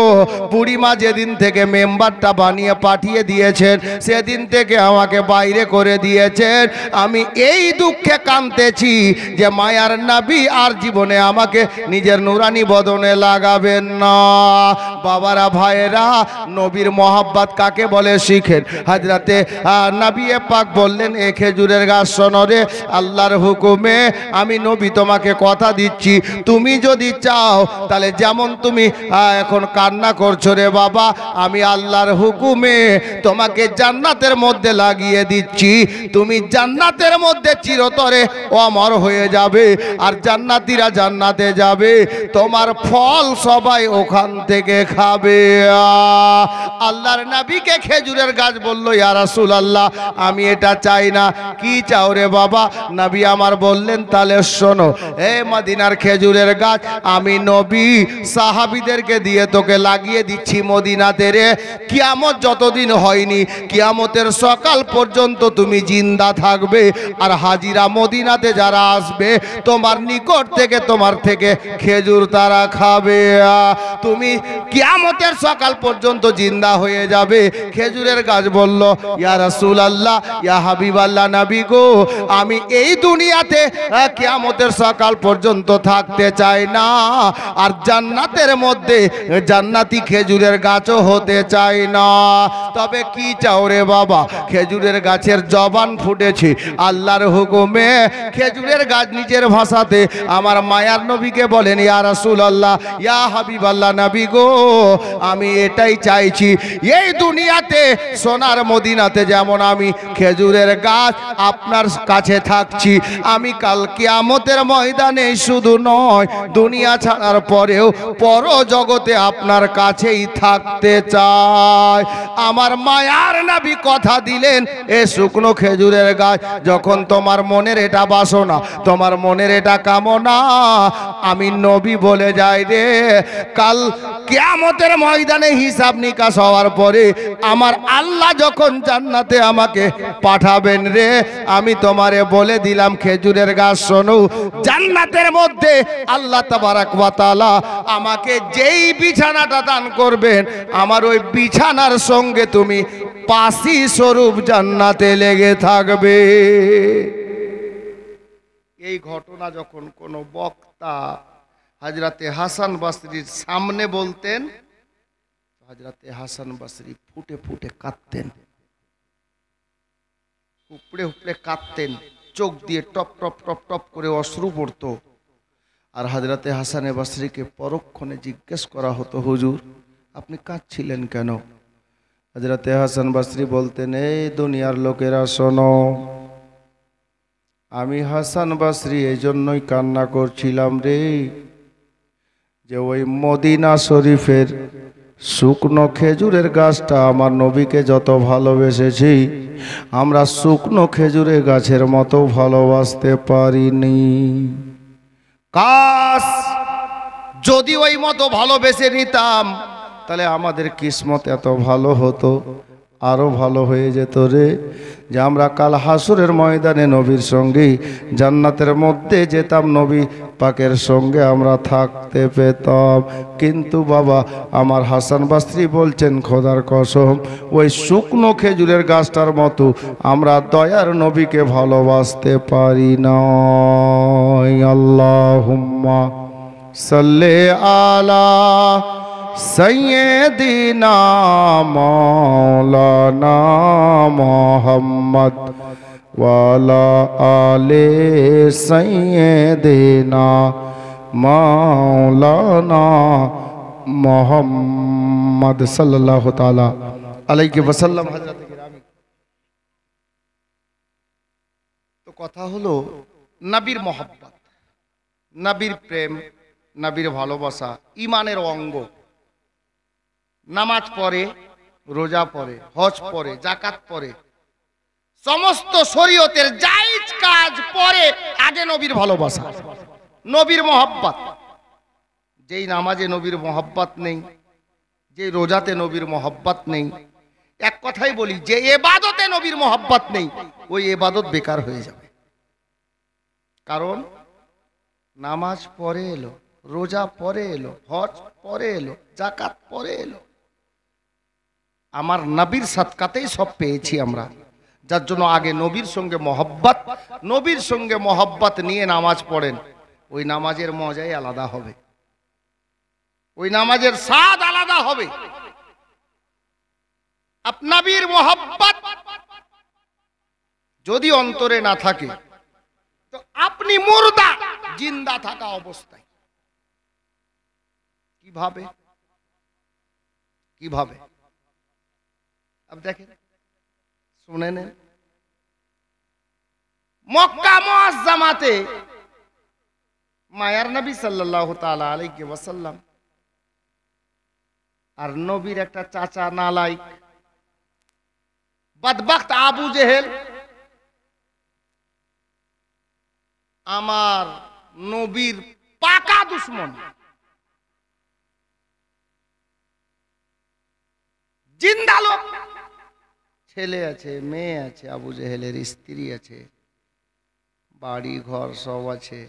বুড়িমা যেদিন থেকে মেম্বারটা বানিয়ে পাঠিয়ে দিয়েছেন সেদিন থেকে আমাকে বাইরে করে দিয়েছেন। আমি এই দুঃখে কাঁদতেছি যে মায়ার নবী আর জীবনে আমাকে নিজের নুরানি বদনে লাগাবেন না। বাবারা ভাইয়েরা, নবীর মোহাব্বত কাকে বলে শিখেন। হযরতে নবী পাক বললেন, এ খেজুরের গাছ শোনো রে, আল্লাহর হুকুমে আমি নবী তোমাকে কথা দিচ্ছি, তুমি যদি চাও তাহলে যেমন তুমি এখন কান্না করছো রে বাবা, আমি আল্লাহর হুকুমে তোমাকে জান্নাতের মধ্যে লাগিয়ে দিচ্ছি। তুমি জান্নাতের মধ্যে চিরতরে অমর হয়ে যাবে, আর জান্নাতীরা জান্নাতে যাবে, তোমার ফল সবাই ওখান থেকে খাবে। আল্লাহর নবীকে খেজুরের গাছ বলল, ইয়া রাসূলুল্লাহ, আমি এটা চাই না। কি চাও রে বাবা? নবী আমার বললেন, তাহলে শোনো, এ মদিনার খেজুরের গাছ আমি নবী সাহাবীদেরকে দিয়ে তোকে লাগিয়ে দিচ্ছি মদিনাতে রে। কিয়ামত যতদিন হয়নি, কিয়ামতের সকাল পর্যন্ত তুমি জিন্দা থাকবে, আর হাজিরা মদিনাতে যারা আসবে তোমার নিকট থেকে তোমার থেকে খেজুর তারা খাবে। তুমি কিয়ামতের সকাল পর্যন্ত জিন্দা হয়ে যাবে। খেজুরের গাছ বলল, ইয়া রাসূলুল্লাহ, ইয়া হাবিবাল্লাহ নবী গো, আমি এই দুনিয়াতে কিয়ামতের সকাল পর্যন্ত পর্যন্ত থাকতে চায় না, আর জান্নাতের মধ্যে জান্নাতি খেজুরের গাছও হতে চায় না। তবে কি চাও রে বাবা? খেজুরের গাছের জবান ফুটেছে আল্লাহর হুকুমে। খেজুরের গাছ নিজের ভাষাতে আমার মায়ার নবীকে বলেন, ইয়া রাসূলুল্লাহ, ইয়া হাবিবাল্লাহ নবী গো, আমি এটাই চাইছি, এই দুনিয়াতে সোনার মদিনাতে যেমন আমি খেজুরের গাছ আপনার কাছে থাকছি, আমি কাল কিয়ামতের ময়দানে শুধু নয়, দুনিয়া ছাড়ার পরেও পর জগতে আপনার কাছেই থাকতে চাই। আমার মায়ার নবী কথা দিলেন, এ শুকনো খেজুরের গাছ, যখন তোমার মনের এটা বাসনা, তোমার মনের এটা কামনা, আমি নবী বলে যাই রে, কাল কিয়ামতের ময়দানে হিসাব নিকাশ হওয়ার পরে আমার আল্লাহ যখন জান্নাতে আমাকে পাঠাবেন রে, আমি তোমারে বলে দিলাম খেজুরের গাছ শোনো, জান্নাতের মধ্যে আল্লাহ তাবারাক ওয়া তাআলা আমাকে যেই বিছানাটা দান করবেন, আমার ওই বিছানার সঙ্গে তুমি পাশি স্বরূপ জান্নাতে লেগে থাকবে। এই ঘটনা যখন কোনো বক্তা হযরতে হাসান বসরির সামনে বলতেন, হযরতে হাসান বসরি ফুটে ফুটে কাঁদতেন, উপড়ে উপড়ে কাঁদতেন, চোখ দিয়ে টপ টপ টপ টপ করে অশ্রু পড়তো। আর হযরতে হাসান বসরিকে পরক্ষণে জিজ্ঞেস করা হতো, হুজুর আপনি কাঁদছিলেন কেন? হযরতে হাসান বসরি বলতেন, এই দুনিয়ার লোকেরা শোনো, আমি হাসান বসরি এই জন্যই কান্না করছিলাম রে, যে ওই মদিনা শরীফের শুকনো খেজুরের গাছটা আমার নবীকে যত ভালোবেসেছি, আমরা শুকনো খেজুরের গাছের মতো ভালোবাসতে পারিনি। কাশ যদি ওই মতো ভালোবেসে নিতাম, তাহলে আমাদের কিসমত এত ভালো হতো, আরো ভালো হয়ে যেত রে, যে আমরা কাল হাসরের ময়দানে নবীর সঙ্গে জান্নাতের মধ্যে যেতাম, নবী পাকের সঙ্গে আমরা থাকতে পেতাম। কিন্তু বাবা আমার হাসান বসরি বলছেন, খোদার কসম, ওই শুকনো খেজুরের গাছটার মতো আমরা দয়ার নবীকে ভালোবাসতে পারি না। আল্লাহুম্মা সাল্লি আলা সৈয়দিনা মাওলানা মুহাম্মদ ওয়ালা আলে সৈয়দিনা মাওলানা মুহাম্মদ সাল্লাল্লাহু তাআলা আলাইহি ওয়াসাল্লাম। হযরত গিরামী, তো কথা হলো নবীর মহব্বত, নবীর প্রেম, নবীর ভালোবাসা ঈমানের অঙ্গ। নামাজ পড়ে, রোজা পড়ে, হজ পড়ে, যাকাত পড়ে, সমস্ত শরীয়তের জায়েজ কাজ পড়ে, আগে নবীর ভালোবাসা, নবীর মহব্বত। যেই নামাজে নবীর মহব্বত নেই, যে রোজাতে নবীর মহব্বত নেই, এক কথাই বলি, যে ইবাদতে নবীর মহব্বত নেই, ওই ইবাদত বেকার হয়ে যাবে। কারণ নামাজ পড়ে এলো, রোজা পড়ে এলো, হজ পড়ে এলো, যাকাত পড়ে এলো, আমার নবীর সাদকাতেই সব পেয়েছি আমরা। যার জন্য আগে নবীর সঙ্গে মহব্বত, নবীর সঙ্গে মহব্বত নিয়ে নামাজ পড়েন, ওই নামাজের মজাই আলাদা হবে, ওই নামাজের স্বাদ আলাদা হবে। নবীর মহব্বত যদি অন্তরে না থাকে, তো আপনি মুর্দা, জিন্দা থাকা অবস্থায়। কিভাবে কিভাবে अब देखें, শুনে নেন। মক্কা মুআজ্জামাতে মায়ার নবী সাল্লাল্লাহু তাআলা আলাইহি ওয়াসাল্লাম আর নবীর একটা চাচা নালায়েক বদবখত আবু জেহেল আমার নবীর পাকা দুশমন, জিন্দা লোক, ছেলে আছে, মেয়ে আছে, আবু জেহেলের স্ত্রী আছে, বাড়ি ঘর সব আছে,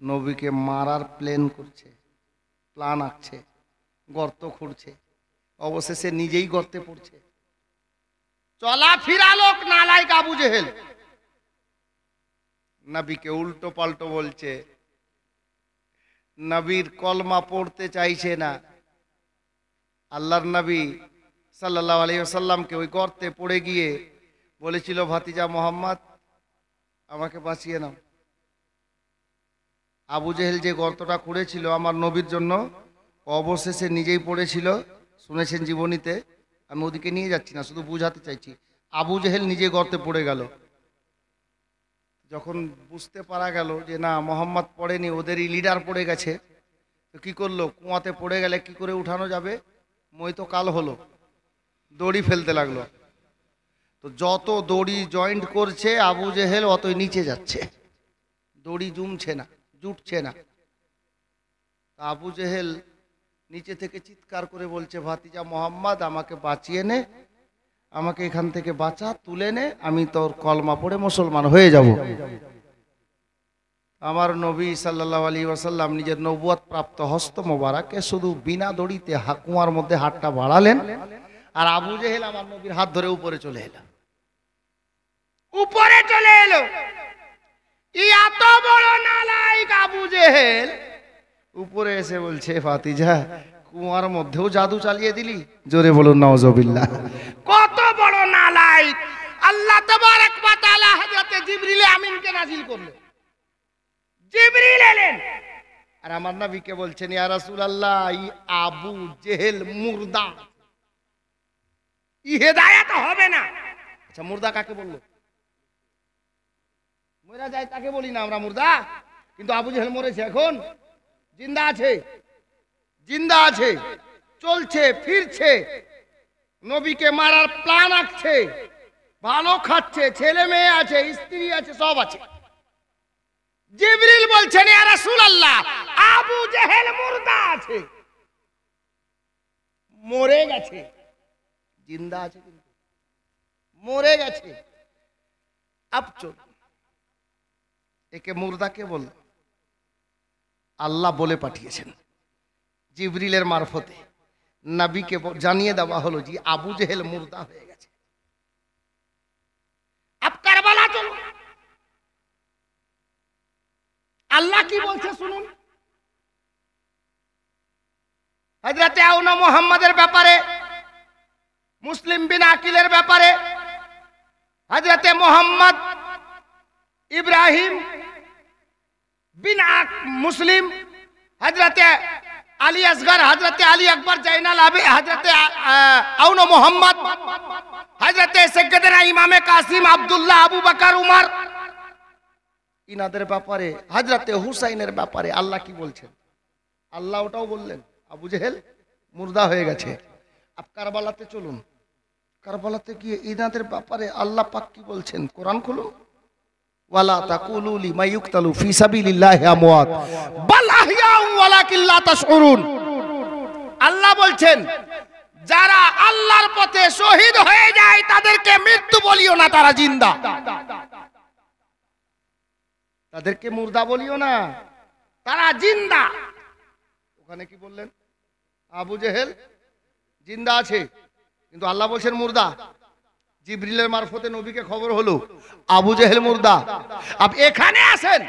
নবীকে মারার প্ল্যান করছে, প্ল্যান আঁকছে, গর্ত খুঁড়ছে, অবশেষে নিজেই গর্তে পড়ছে। চলাফেরা লোক নালায়েক আবু জেহেল নবীকে উল্টো পাল্টো বলছে, নবীর কলমা পড়তে চাইছে না। আল্লাহর নবী সাল্লাল্লাহু আলাইহি ওয়াসাল্লামকে ওই গর্তে পড়ে গিয়ে বলেছিল, ভাতিজা মোহাম্মদ আমাকে বাঁচিয়ে নাও। আবু জেহেল যে গর্তটা খুঁড়েছিল আমার নবীর জন্য, অবশেষে নিজেই পড়েছিল। শুনেছেন জীবনীতে, আমি ওদিকে নিয়ে যাচ্ছি না, শুধু বুঝাতে চাইছি। আবু জেহেল নিজে গর্তে পড়ে গেল। যখন বুঝতে পারা গেল যে না, মোহাম্মদ পড়েনি, ওদেরই লিডার পড়ে গেছে, তো কী করলো, কুয়াতে পড়ে গেলে কি করে উঠানো যাবে, মই তো কাল হলো, দড়ি ফেলতে লাগলো। তো যত দড়ি জয়েন্ট করছে আবু জেহেল অতই নিচে যাচ্ছে, দড়ি জুমছে না, জুটছে না। আবু জেহেল নিচে থেকে চিৎকার করে বলছে, ভাতিজা মোহাম্মদ আমাকে বাঁচিয়ে নে, আমাকে এখান থেকে বাঁচা, তুলে নে, আমি তোর কলমা পড়ে মুসলমান হয়ে যাব। আমার নবী সাল্লাল্লাহু আলাইহি ওয়াসাল্লাম নিজের নবুয়ত প্রাপ্ত হস্ত মোবারকে শুধু বিনা দড়িতে কুয়ার মধ্যে হাতটা বাড়ালেন, আর আবু জেহেল আমার নবীর হাত ধরে উপরে চলে এলো, উপরে চলে এলো। এত বড় নালায়েক আবু জেহেল উপরে এসে বলছে, ভাতিজা কুয়ার মধ্যেও জাদু চালিয়ে দিলি, জোরে বলুন নাউজুবিল্লাহ। কত বড় নালায়েক! আল্লাহ তাবারক ওয়া তাআলা হযরত জিবরিল আমিনকে নাজিল করলেন। জিবরিল এলেন আর আমার নবীকে বলছেন, ইয়া রাসূলুল্লাহ, ই আবু জেহেল মুর্দা, ই হেদায়েত হবে না। আচ্ছা, মুর্দা কাকে বললো? মরে যায় তাকে বলি না আমরা মুর্দা, কিন্তু আবু জেহেল মরেছে, এখন জিন্দা আছে, জিন্দা আছে, চলছে ফিরছে, নবীকে মারার প্ল্যান আঁকছে, ভালো খাচ্ছে, ছেলে মেয়ে আছে, স্ত্রী আছে, সব আছে। জিবরিল বলছেন, ইয়া রাসূলুল্লাহ, আবু জেহেল মুর্দা আছে, মরে গেছে, জিন্দা আছে কিন্তু মরে গেছে। আব চল, একে মুর্দাকে বল, আল্লাহ বলে পাঠিয়েছেন জিবরিলের মারফতে, নবীকে জানিয়ে দেওয়া হলো যে আবু জেহেল মুর্দা হয়ে গেছে। আব কারবালা চলো, আল্লাহ কি বলছে শুনুন। হযরত আউনা মুহাম্মাদের ব্যাপারে, মুসলিম বিন আকিলের ব্যাপারে, হযরত মুহাম্মদ ইব্রাহিম বিন মুসলিম, হযরত আলী আসগর, হযরত আলী আকবর জাইনাল আবে, হযরত আউনা মুহাম্মদ, হযরত সৈয়দনা ইমামে কাসিম আব্দুল্লাহ আবু বকর উমর, ইনাদের ব্যাপারে, হযরত হুসাইনের ব্যাপারে আল্লাহ কি বলছেন? আল্লাহ ওটাও বললেন আবু জেহেল মুর্দা হয়ে গেছে। আপ কারবালাতে চলুন, কারবালাতে গিয়ে ইনাদের ব্যাপারে আল্লাহ পাক কি বলছেন, কোরআন খুলুন। ওয়ালা তাকুলু লিমা ইউকতালু ফি সাবিলিল্লাহি আমওয়াত বাল আহইয়াউ ওয়ালাকিন লা তাশউরুন। আল্লাহ বলছেন, যারা আল্লাহর পথে শহীদ হয়ে যায় তাদেরকে মৃত্যু বলিও না, তারা জিন্দা। তাদেরকে মুর্দা বলিও না, তারা জিন্দা। ওখানে কি বললেন? আবু জেহেল জিন্দা আছে, কিন্তু আল্লাহ বলছেন মুর্দা। জিবরিলের মারফতে নবীকে খবর হলো আবু জেহেল মুর্দা। আপনি এখানে আসেন,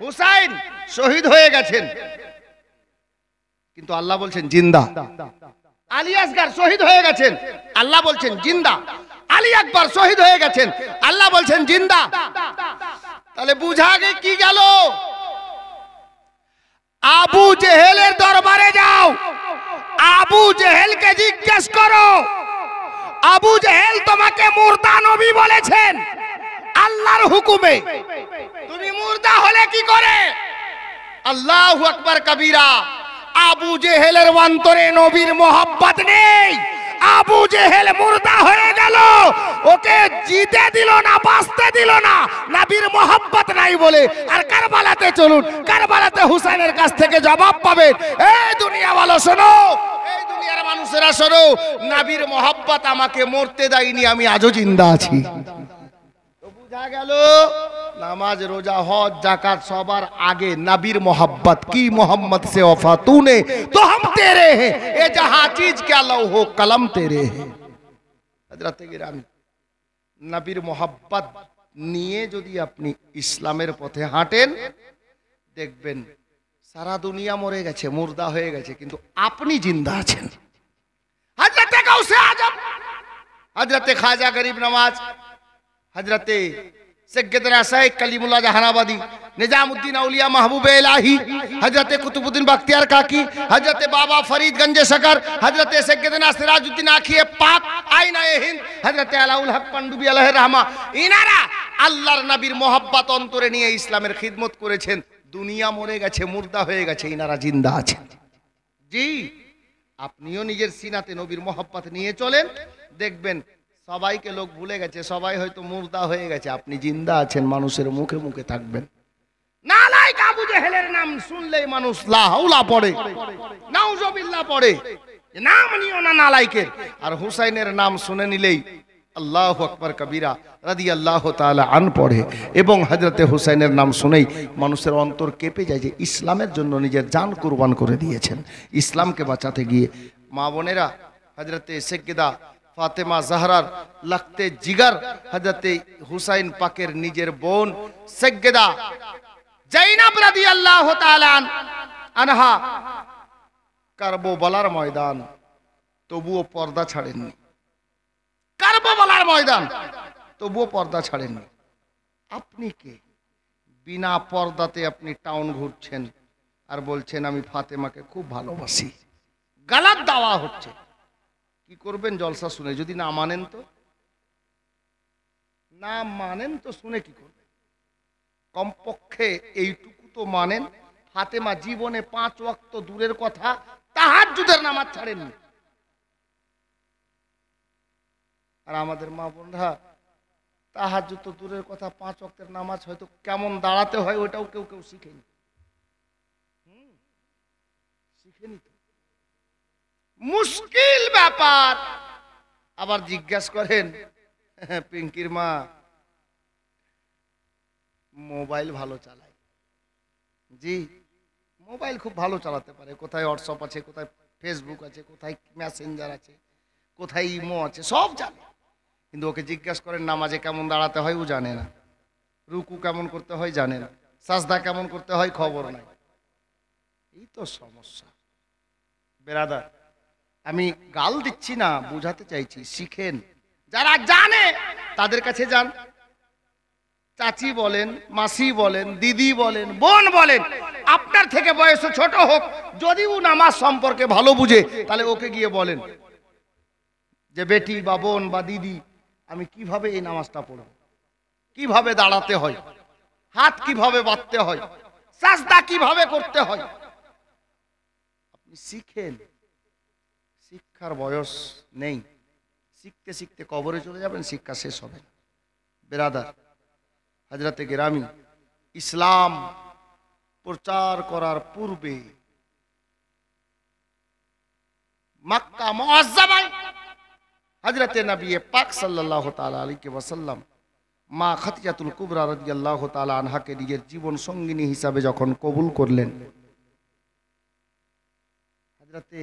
হুসাইন শহীদ হয়ে গেছেন, কিন্তু আল্লাহ বলছেন জিন্দা। আলী আসগর শহীদ হয়ে গেছেন, আল্লাহ বলছেন জিন্দা। আলী আকবর শহীদ হয়ে গেছেন, আল্লাহ বলছেন জিন্দা। তাহলে বুঝা গে কি গেল? আবু জেহেলের দরবারে যাও, আবু জেহেলকে জিজ্ঞেস করো, আবু জেহেল তোমাকে মুর্দা নবী বলেছেন আল্লাহর হুকুমে, তুমি মুর্দা হলে কি করে? আল্লাহু আকবার কবীরা। আবু জেহেলের অন্তরে নবীর মোহাব্বত নেই, আবু জেহেল মুর্দা হয়ে গেল, ওকে জিতে দিল না, বাঁচতে দিল না, নবীর মোহাব্বত নাই বলে। আর কারবালাতে চলুন, কারবালাতে হুসাইনের কাছ থেকে জবাব পাবেন। এই দুনিয়া ভালো শোনো, এই দুনিয়ার মানুষেরা শোনো, নবীর মোহাব্বত আমাকে মরতে দেয়নি, আমি আজও জিন্দা আছি। তো বুঝা গেল, নামাজ রোজা হজ যাকাত সবার আগে নবীর মোহাব্বত কি। মোহাম্মদ से वफा तूने तो हम तेरे हैं, ये जहां चीज क्या लौहो कलम तेरे हैं। হযরত গিরামি, নবীর মোহাব্বত নিয়ে যদি আপনি ইসলামের পথে হাঁটেন, দেখবেন সারা দুনিয়া মরে গেছে, মুর্দা হয়ে গেছে, কিন্তু আপনি জিন্দা আছেন। হযরতে গাউসে আজম, হযরতে খাজা গরিব নওয়াজ, হযরতে সৈয়দনা শাইখ কালিমুল্লাহ জাহানাবাদী, নিজামুদ্দিন আউলিয়া মাহবুবে ইলাহি, হযরতে কুতুবউদ্দিন বখতিয়ার কাকি, হযরতে বাবা ফরিদ গঞ্জে শকর, হযরতে সৈয়দনা সিরাজউদ্দিন আখিয়ে পাক আইনায়ে হিন্দ, হযরতে আলাউল হক পান্ডুবি আলাইহির রহমা, ইনারা আল্লাহর নবীর মোহাব্বত অন্তরে নিয়ে ইসলামের খিদমত করেছেন। দুনিয়া মরে গেছে, মুর্দা হয়ে গেছে, ইনারা জিন্দা আছেন। জি, আপনিও নিজের সিনাতে নবীর মোহাব্বত নিয়ে চলেন, দেখবেন সবাইকে লোক ভুলে গেছে, সবাই হয়তো মুর্দা হয়ে গেছে, আপনি জিন্দা আছেন, মানুষের মুখে মুখে থাকবেন। নালায়েক আবু জেহেলের নাম শুনলেই মানুষ লা হাওলা পড়ে, নাউজুবিল্লাহ পড়ে, নাম নিও না নালায়েকের। আর হুসাইনের নাম শুনে নিলেই আল্লাহু আকবার কবীরা রাদিয়াল্লাহু তাআলা আন পড়ে। এবং হযরতে হুসাইনের নাম শুনেই মানুষের অন্তর কেঁপে যায় যে ইসলামের জন্য নিজের জান কুরবান করে দিয়েছেন, ইসলামকে বাঁচাতে গিয়ে। মা বোনেরা, হযরতে সৈয়দা ফাতেমা জাহরার লাখতে জিগার হযরতে হুসাইন পাকের নিজের বোন সৈয়দা জাইনাব রাদিয়াল্লাহু তাআলা আনহা কারবালার ময়দান, তবুও পর্দা ছাড়েননি। কারবালার ময়দান, তবুও পর্দা ছাড়েননি। আপনি কে? বিনা পর্দাতে আপনি টাউন ঘুরছেন আর বলছেন আমি ফাতেমাকে খুব ভালোবাসি। গালাত দাওয়া হচ্ছে। কি করবেন জলসা শুনে? যদি না মানেন তো, না মানেন তো শুনে কি করবেন? কমপক্ষে এইটুকু তো মানেন, ফাতেমা জীবনে 5 ওয়াক্ত দূরের কথা তাহাজ্জুদের নামাজ ছাড়েননি। আর আমাদের মা বোনরা তাহাজ্জুদ তো দূরের কথা, 5 ওয়াক্তের নামাজ হয়তো কেমন দাঁড়াতে হয় ওটাও কেউ কেউ শিখেনি। শিখেনি তো, মুশকিল ব্যাপার। আবার জিজ্ঞাসা করেন পিঙ্কির মা মোবাইল ভালো চালায়। জি, মোবাইল খুব ভালো চালাতে পারে। কোথায় হোয়াটসঅ্যাপ আছে, কোথায় ফেসবুক আছে, কোথায় মেসেঞ্জার আছে, কোথায় ইমো আছে, সব জানে। কিন্তু ওকে জিজ্ঞাসা করেন নামাজে কেমন দাঁড়াতে হয়, ও জানে না। রুকু কেমন করতে হয় জানে না, সাজদা কেমন করতে হয় খবর নাই। এই তো সমস্যা। বেরাদার, আমি গাল দিচ্ছি না, বুঝাতে চাইছি, শিখেন। যারা জানে তাদের কাছে যান। চাচি বলেন, মাসি বলেন, দিদি বলেন, বোন বলেন, আপনার থেকে বয়সে ছোট হোক, যদি ও নামাজ সম্পর্কে ভালো বুঝে তাহলে ওকে গিয়ে বলেন যে বেটি বা বোন বা দিদি, আমি কিভাবে এই নামাজটা পড়ব, কিভাবে দাঁড়াতে হয়, হাত কিভাবে বাঁধতে হয়, সাজদা কিভাবে করতে হয়। আপনি শিখেন। শিক্ষার বয়স নেই, শিখতে শিখতে কবরে চলে যাবেন, শিক্ষা শেষ হবে না। বেরাদার, হযরতে গেরামি ইসলাম প্রচার করার পূর্বে মক্কা মুআজ্জামায় হযরতে নবী পাক সাল্লাল্লাহু তাআলা আলাইহি ওয়াসাল্লাম মা খাদিজাতুল কুবরা রাদিয়াল্লাহু তাআলা আনহাকে নিজের জীবন সঙ্গিনী হিসাবে যখন কবুল করলেন, হযরতে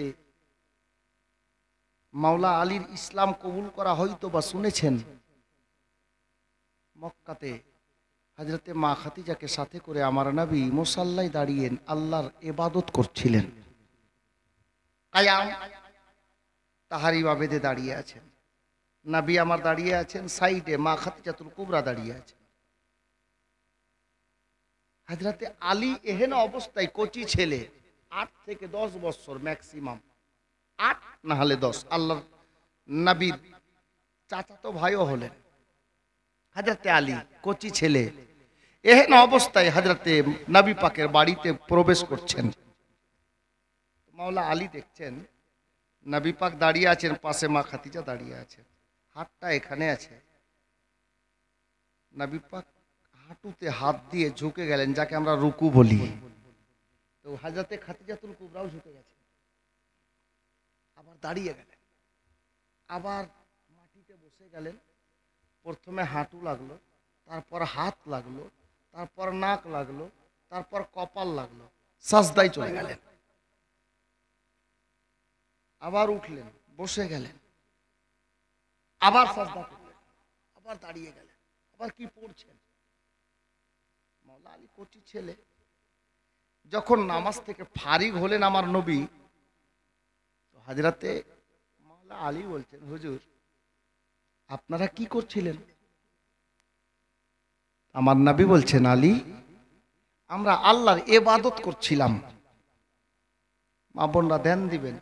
মাওলা আলীর ইসলাম কবুল করা হয়তো বা শুনেছেন। মক্কাতে হযরতে মা খাদিজাকে সাথে করে আমার নবী মুসাল্লায় দাঁড়িয়ে আল্লাহর ইবাদত করছিলেন। কায়াম তাহারি বেঁধে দাঁড়িয়ে আছেন, নবী আমার দাঁড়িয়ে আছেন, সাইডে মা খাদিজাতুল কুবরা দাঁড়িয়ে আছেন। হযরতে আলী এহেন অবস্থায়, কচি ছেলে, 8 থেকে 10 বছর ম্যাক্সিমাম, 8 না হলে 10, আল্লাহর নবীর চাচাতো ভাইও হলেন। হযরতে আলী কচি ছেলে, এহেন অবস্থায় হযরতে নবী পাকের বাড়িতে প্রবেশ করছেন। মাওলা আলী দেখছেন নবী পাক দাঁড়িয়ে আছেন, পাশে মা খাদিজা দাঁড়িয়ে আছে, হাতটা এখানে আছে। নবী পাক হাঁটুতে হাত দিয়ে ঝুঁকে গেলেন, যাকে আমরা রুকু বলি। তো হযরতে খাদিজাতুল কুবরাও ঝুঁকে গেছে, আবার দাঁড়িয়ে গেলেন, আবার মাটিতে বসে গেলেন। প্রথমে হাঁটু লাগলো, তারপর হাত লাগলো, তারপর নাক লাগলো, তারপর কপাল লাগলো, সাজদায় চলে গেলেন। আবার উঠলেন, বসে গেলেন, আবার সাজদা করলেন, আবার দাঁড়িয়ে গেলেন, আবার কি পড়ছেন। মাওলা আলী কচি ছেলে, যখন নামাজ থেকে ফারিগ হলেন আমার নবী, হযরতে মাওলা আলী বলছেন, হুজুর আপনারা কি করছিলেন? আমার নবী বলছেন, আলী আমরা আল্লাহর ইবাদত করছিলাম। মা বোনরা ধ্যান দিবেন,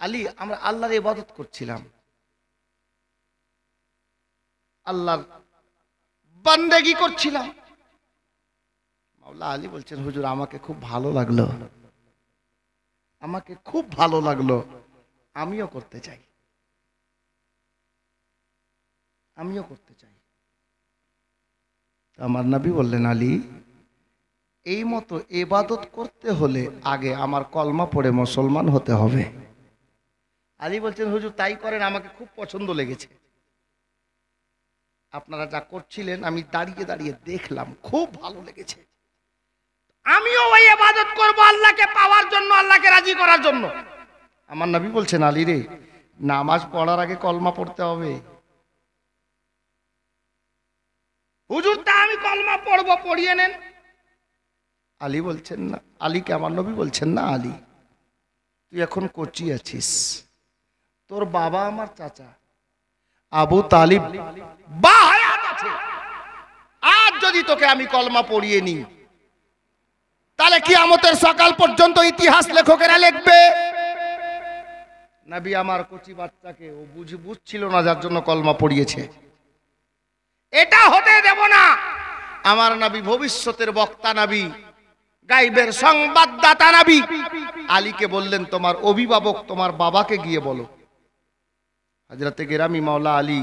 আলী আমরা আল্লাহর ইবাদত করছিলাম, আল্লাহর বান্দেগি করছিলাম। মাওলা আলী বলছেন, হুজুর আমাকে খুব ভালো লাগলো, আমাকে খুব ভালো লাগলো, আমিও করতে চাই, আমিও করতে চাই। আমার নবী বললেন, আলী এই মতো ইবাদত করতে হলে আগে আমার কলমা পড়ে মুসলমান হতে হবে। আলী বলছেন, হুজুর তাই করেন, আমাকে খুব পছন্দ লেগেছে, আপনারা যা করছিলেন আমি দাঁড়িয়ে দাঁড়িয়ে দেখলাম, খুব ভালো লেগেছে, আমিও ওই ইবাদত করব আল্লাহকে পাওয়ার জন্য, আল্লাহকে রাজি করার জন্য। আমার নবী বলছেন, আলী রে নামাজ পড়ার আগে কলমা পড়তে হবে। হুজুর তা আমি কলমা পড়বো, পড়িয়ে নেন। আলী বলছেন না, আলীকে আমার নবী বলছেন, না আলী তুই এখন কচি আছিস, তোর বাবা আমার চাচা আবু তালিব বাহায়াত আছে, আজ যদি তোকে আমি কলমা পড়িয়ে নিই তাহলে কিয়ামতের সকাল পর্যন্ত ইতিহাস লেখকেরা লিখবে। নবী আমার কচি বাচ্চাকে ও বুঝছিল না, যার জন্য কলমা পড়িয়েছে, এটা হতে দেব না। আমার নবী ভবিষ্যতের বক্তা নবী, গায়বের সংবাদদাতা নবী, আলীকে বললেন তোমার অভিভাবক তোমার বাবাকে গিয়ে বলো। হযরতে গেরামি মাওলা আলী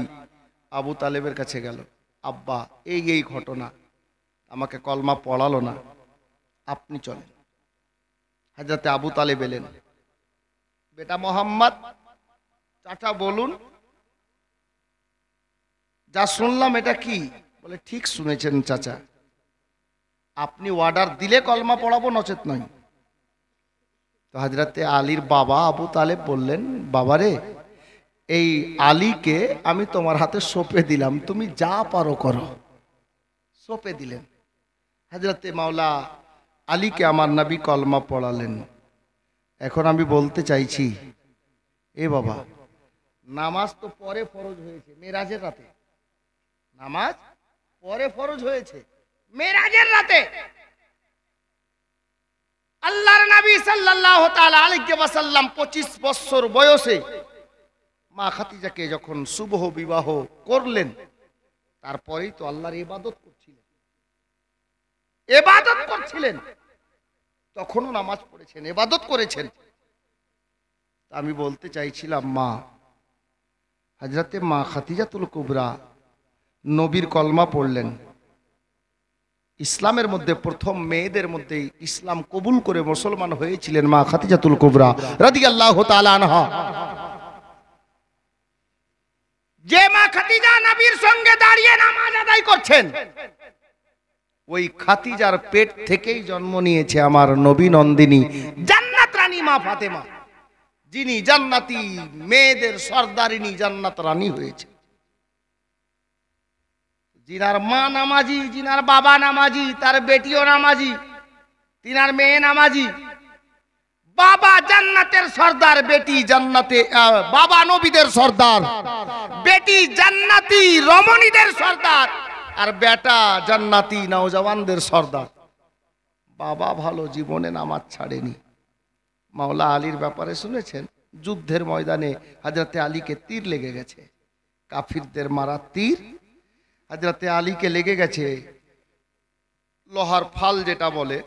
আবু তালেবের কাছে গেল, আব্বা এই এই ঘটনা, আমাকে কলমা পড়ালো না, আপনি চলেন। হযরতে আবু তালেব এলেন, বেটা মোহাম্মদ চাচা বলুন যা শুনলাম এটা কি? বলে ঠিক শুনেছেন চাচা, আপনি অর্ডার দিলে কলমা পড়াবো, নচেত নয়। তো হযরতে আলীর বাবা আবু তালেব বললেন, বাবারে এই আলীকে আমি তোমার হাতে সঁপে দিলাম, তুমি যা পারো করো। সঁপে দিলেন। হযরতে মাওলা আলীকে আমার নবী কলমা পড়ালেন। এখন আমি বলতে চাইছি, এ বাবা নামাজ তো পরে ফরজ হয়েছে মেরাজের রাতে, নামাজ পরে ফরজ হয়েছে মেরাজের রাতে। আল্লাহর নবী সাল্লাল্লাহু তাআলা আলাইহি ওয়াসাল্লাম 25 বছর বয়সে মা খাদিজাকে যখন সুবহ বিবাহ করলেন, তারপরেই তো আল্লাহর ইবাদত করছিলেন, ইবাদত করছিলেন, তখনও নামাজ পড়েছেন, ইবাদত করেছেন। আমি বলতে চাইছিলাম, মা হযরতে মা খাদিজাতুল কুবরা নবীর কলমা পড়লেন, ইসলামের মধ্যে প্রথম মেয়েদের মধ্যে ইসলাম কবুল করে মুসলমান হয়েছিলেন মা খাদিজাতুল কুবরা রাদিয়াল্লাহু তাআলা আনহা। যে মা খাদিজা নবীর সঙ্গে দাঁড়িয়ে নামাজ আদায় করছেন, ওই খাদিজার পেট থেকেই জন্ম নিয়েছে আমার নবী নন্দিনী জান্নাত রানী মা ফাতেমা, যিনি জান্নাতি মেয়েদের সর্দারিনী, জান্নাত রানী হয়েছে। जिनार मा नामाजी, जिनार बाबा नामाजी, तार बेटियों नामाजी, तिनार मेये नामाजी, बाबा जन्नतेर सरदार, बेटी जन्नते बाबा नबीदेर सरदार, बेटी जन्नती रमणीदेर सरदार, और बेटा जन्नती नौजवानदेर सरदार। बाबा भालो जीवने नामाज छाड़ेनी। माওলা आलीर ব্যাপারে শুনেছেন, যুদ্ধের ময়দানে হযরতে আলীকে তীর লেগে গেছে, কাফিরদের মারা তীর হযরতে আলীকে লেগে গেছে। লোহার ফাল যেটা বলে,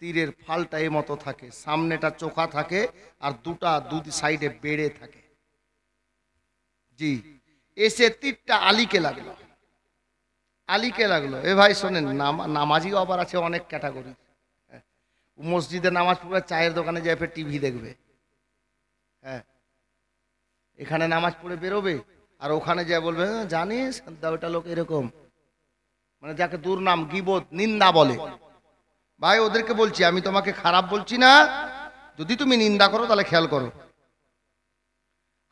তীরের ফালটা এই মতো থাকে, সামনেটা চোখা থাকে আর দুই সাইডে বেড়ে থাকে। জি, এসে তীরটা আলীকে লাগলো, আলীকে লাগলো। এ ভাই শোনেন, নামাজিও আবার আছে অনেক ক্যাটাগরি। মসজিদে নামাজ পড়ে চায়ের দোকানে যায় ফের টিভি দেখবে, হ্যাঁ, এখানে নামাজ পড়ে বেরোবে আর ওখানে যা বলবে, জানিস ওটা লোক এরকম, মানে যাকে দুর্নাম গীবত নিন্দা বলে। ভাই ওদেরকে বলছি, আমি তোমাকে খারাপ বলছি না, যদি তুমি নিন্দা করো তাহলে খেয়াল করো।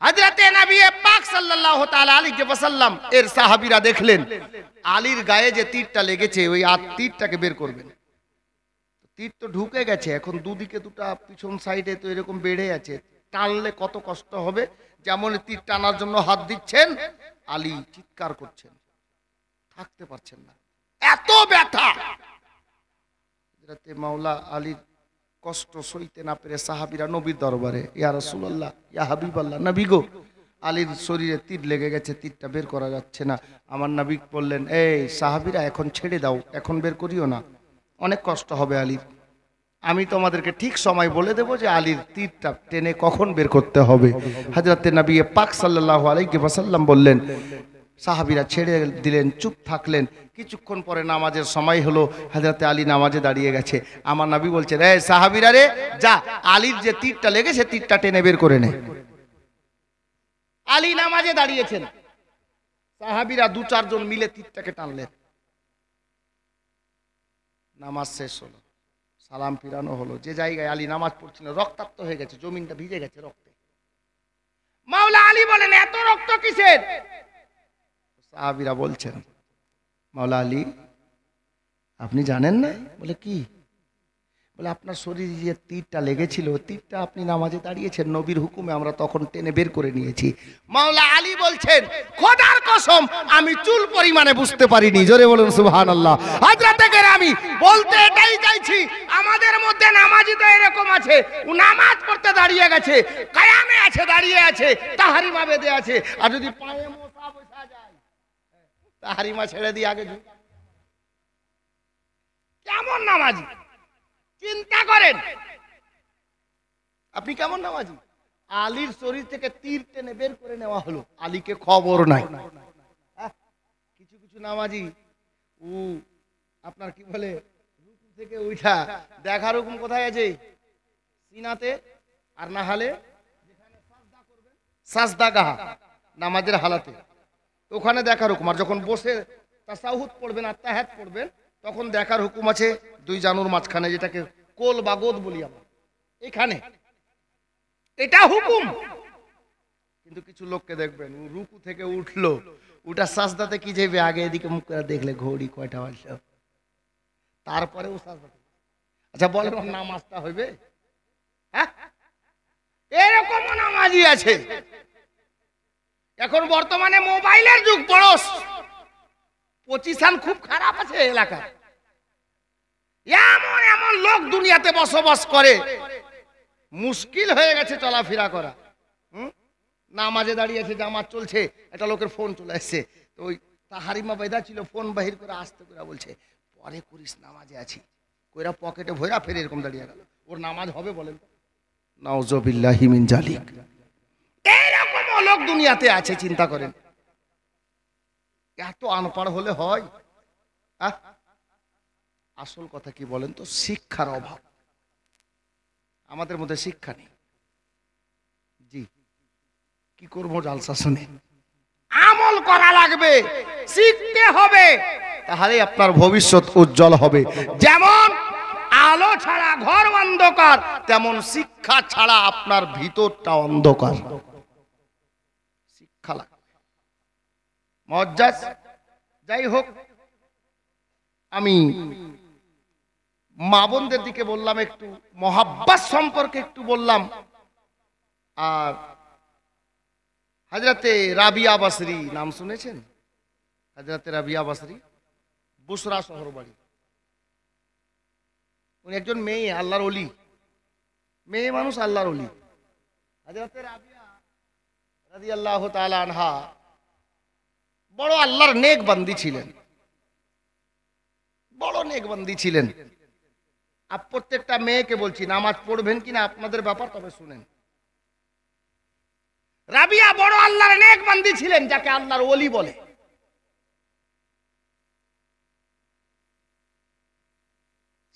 হযরতে নবী পাক সাল্লাল্লাহু তাআলা আলাইহি ওয়াসাল্লাম এর সাহাবীরা দেখলেন আলীর গায়ে যে তীরটা লেগেছে, ওই তীরটাকে বের করবেন। তীর তো ঢুকে গেছে, এখন দুদিকে দুটা পিছন সাইডে তো এরকম বেড়ে আছে, টানলে কত কষ্ট হবে। যেমন তীর টানার জন্য হাত দিচ্ছেন, আলী চিৎকার করছেন, থাকতে পারছেন না, এত ব্যথা। মাওলা আলীর কষ্ট সইতে না পেরে সাহাবীরা নবীর দরবারে, ইয়া রাসূলুল্লাহ, ইয়া হাবিবাল্লাহ, নবী গো, আলীর শরীরে তীর লেগে গেছে, তীরটা বের করা যাচ্ছে না। আমার নবী বললেন, এই সাহাবীরা এখন ছেড়ে দাও, এখন বের করিও না, অনেক কষ্ট হবে আলীর। আমি তোমাদেরকে ঠিক সময় বলে দেবো যে আলীর তীরটা টেনে কখন বের করতে হবে। হযরতে নবী পাক সাল্লাল্লাহু আলাইহি ওয়াসাল্লাম বললেন, সাহাবীরা ছেড়ে দিলেন, চুপ থাকলেন। কিছুক্ষণ পরে নামাজের সময় হলো, হযরতে আলী নামাজে দাঁড়িয়ে গেছে। আমার নবী বলছেন, এই সাহাবীরা রে, যা আলীর যে তীরটা লেগেছে তীরটা টেনে বের করে নে। আলী নামাজে দাঁড়িয়েছেন, সাহাবীরা দু চারজন মিলে তীরটাকে টানলেন। নামাজ শেষ হলো, সালাম ফিরানো হলো। যে জায়গায় আলী নামাজ পড়ছিলেন রক্তাক্ত হয়ে গেছে, জমিনটা ভিজে গেছে রক্তে। মাওলা আলী বলেন, এত রক্ত কিসের? সাহাবীরা বলছেন, মাওলা আলী আপনি জানেন না? বলে কি? বলে আপনার শরীরে যে তীরটা লেগেছিল, তীরটা আপনি নামাজে দাঁড়িয়েছেন, নবীর হুকুমে আমরা তখন টেনে বের করে নিয়েছি। মাওলা আলী বলছেন, খোদার কসম আমি চুল পরিমাণে বুঝতে পারিনি। জোরে বলুন সুবহানাল্লাহ। হযরতে কেরামি বলতে এটাই চাইছি, আমাদের মধ্যে নামাজি তো এরকম আছে, ও নামাজ পড়তে দাঁড়িয়ে গেছে, কায়ামে আছে, দাঁড়িয়ে আছে, তাহরিমা বেঁধে আছে, আর যদি পায়ে মোছা বসা যায়, তাহরিমা ছেড়ে দিয়ে আগে কেমন নামাজি? চিন্তা করেন আপনি কেমন নামাজি? আলীর শরীর থেকে তীর টেনে বের করে নেওয়া হলো, আলীকে খবর নাই। কিছু কিছু নামাজি ও আপনার কি বলে, রুকু থেকে উঠা দেখার হুকুম কোথায় আছে? সিনাতে, আর না হলে যেখানে সাজদা করবেন, সাজদাগাহ নামাজের হালাতে, ওখানে দেখার হুকুম। আর যখন বসে তাসাহুদ পড়বেন আর তাহাত পড়বেন, তখন দেখার হুকুম আছে দুই জানুর মাঝখানে, যেটাকে কোল বা গোদ বলি আমরা, এখানে, এটা হুকুম। কিন্তু কিছু লোককে দেখবেন রুকু থেকে উঠলো, উঠা সাজদাতে কি যাবে, আগে এদিকে মুখ করে দেখলে ঘড়ি কয়টা বাজলো, তারপরে ও সাজদাতে। আচ্ছা বলেন নামাজটা হইবে? হ্যাঁ, এরকম নামাজি আছে। এখন বর্তমানে মোবাইলের যুগ, পড়োস পজিশন খুব খারাপ আছে এলাকায়। এমন এমন লোক দুনিয়াতে বসবাস করে, মুশকিল হয়ে গেছে চলাফেরা করা। নামাজে দাঁড়িয়ে আছে, জামাত চলছে, একটা লোকের ফোন চলে আসছে, তো ওই তাহারিমা বেদা ছিল, ফোন বাহির করে আসতে করে বলছে, পরে করিস, নামাজে আছি, কইরা পকেটে ভরা ফের এরকম দাঁড়িয়ে গেল। ওর নামাজ হবে বলেন? নাউজুবিল্লাহি মিন জালিক। এরকম লোক দুনিয়াতে আছে, চিন্তা করেন। এত আনপাড় হলে হয়? আসল কথা কি বলেন তো, শিক্ষার অভাব। আমাদের মধ্যে শিক্ষা নেই। জি, কি করবো জালসা শুনে? আমল করা লাগবে, শিখতে হবে, তাহলে আপনার ভবিষ্যৎ উজ্জ্বল হবে। যেমন আলো ছাড়া ঘর অন্ধকার, তেমন শিক্ষা ছাড়া আপনার ভিতরটা অন্ধকার। শিক্ষা লাগবে। মজ্জাজ, যাই হোক, আমি মা বোনদের দিকে বললাম, একটু মহাব্বত সম্পর্কে একটু বললাম। আর হযরতে রাবিয়া বসরি নাম শুনেছেন? হযরতে রাবিয়া বসরি, বুসরা শহর বাড়ি। উনি একজন মেয়ে, আল্লাহর ওলি, মেয়ে মানুষ, আল্লাহর ওলি। হযরতে রাবিয়া রাদিয়াল্লাহু তাআলা আনহা বড় আল্লাহর নেক বান্দি ছিলেন, বড় নেক বান্দি ছিলেন। আর প্রত্যেকটা মেয়েকে বলছি, নামাজ পড়বেন কিনা আপনাদের ব্যাপার, তবে শুনেন। রাবিয়া বড় আল্লাহর নেক বান্দি ছিলেন, যাকে আল্লাহর ওলি বলে।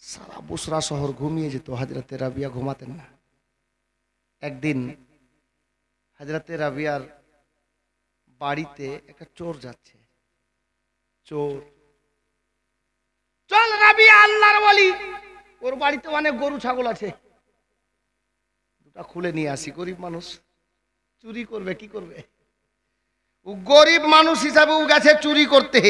সারা বুসরা শহর ঘুমিয়ে যেত, হযরতে রাবিয়া ঘুমাতেন না। একদিন হযরতে রাবিয়ার বাড়িতে একটা চোর যাচ্ছে। চোর, চল রাবিয়া আল্লাহর ওলি, ওর বাড়িতে অনেক গরু ছাগল আছে, দুটা খুলে নিয়ে আসি। গরিব মানুষ, চুরি করবে, কি করবে? ও গরিব মানুষ হিসাবে ও গেছে চুরি করতে।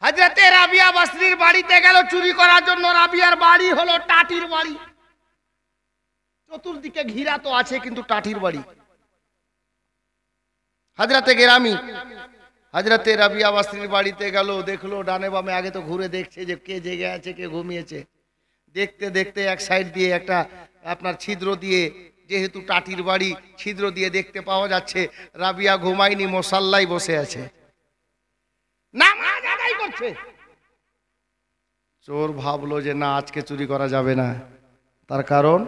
হযরতে রাবিয়া বসরির বাড়িতে গেল চুরি করার জন্য। রাবিয়ার বাড়ি হলো টাটির বাড়ি, চতুর্দিকে ঘিরা তো আছে কিন্তু টাটির বাড়ি। হযরতে গেরামি হযরতে রাবিয়া বসরির বাড়িতে গেল, দেখলো ডানে বামে, আগে তো ঘুরে দেখছে যে কে জেগে আছে কে ঘুমিয়েছে। দেখতে দেখতে এক সাইড দিয়ে একটা আপনার ছিদ্র দিয়ে, যেহেতু টাটির বাড়ি, ছিদ্র দিয়ে দেখতে পাওয়া যাচ্ছে রাবিয়া ঘুমায়নি, মুসাল্লায় বসে আছে, নামাজ আদায় করছে। চোর ভাবলো যে না, আজকে চুরি করা যাবে না, তার কারণ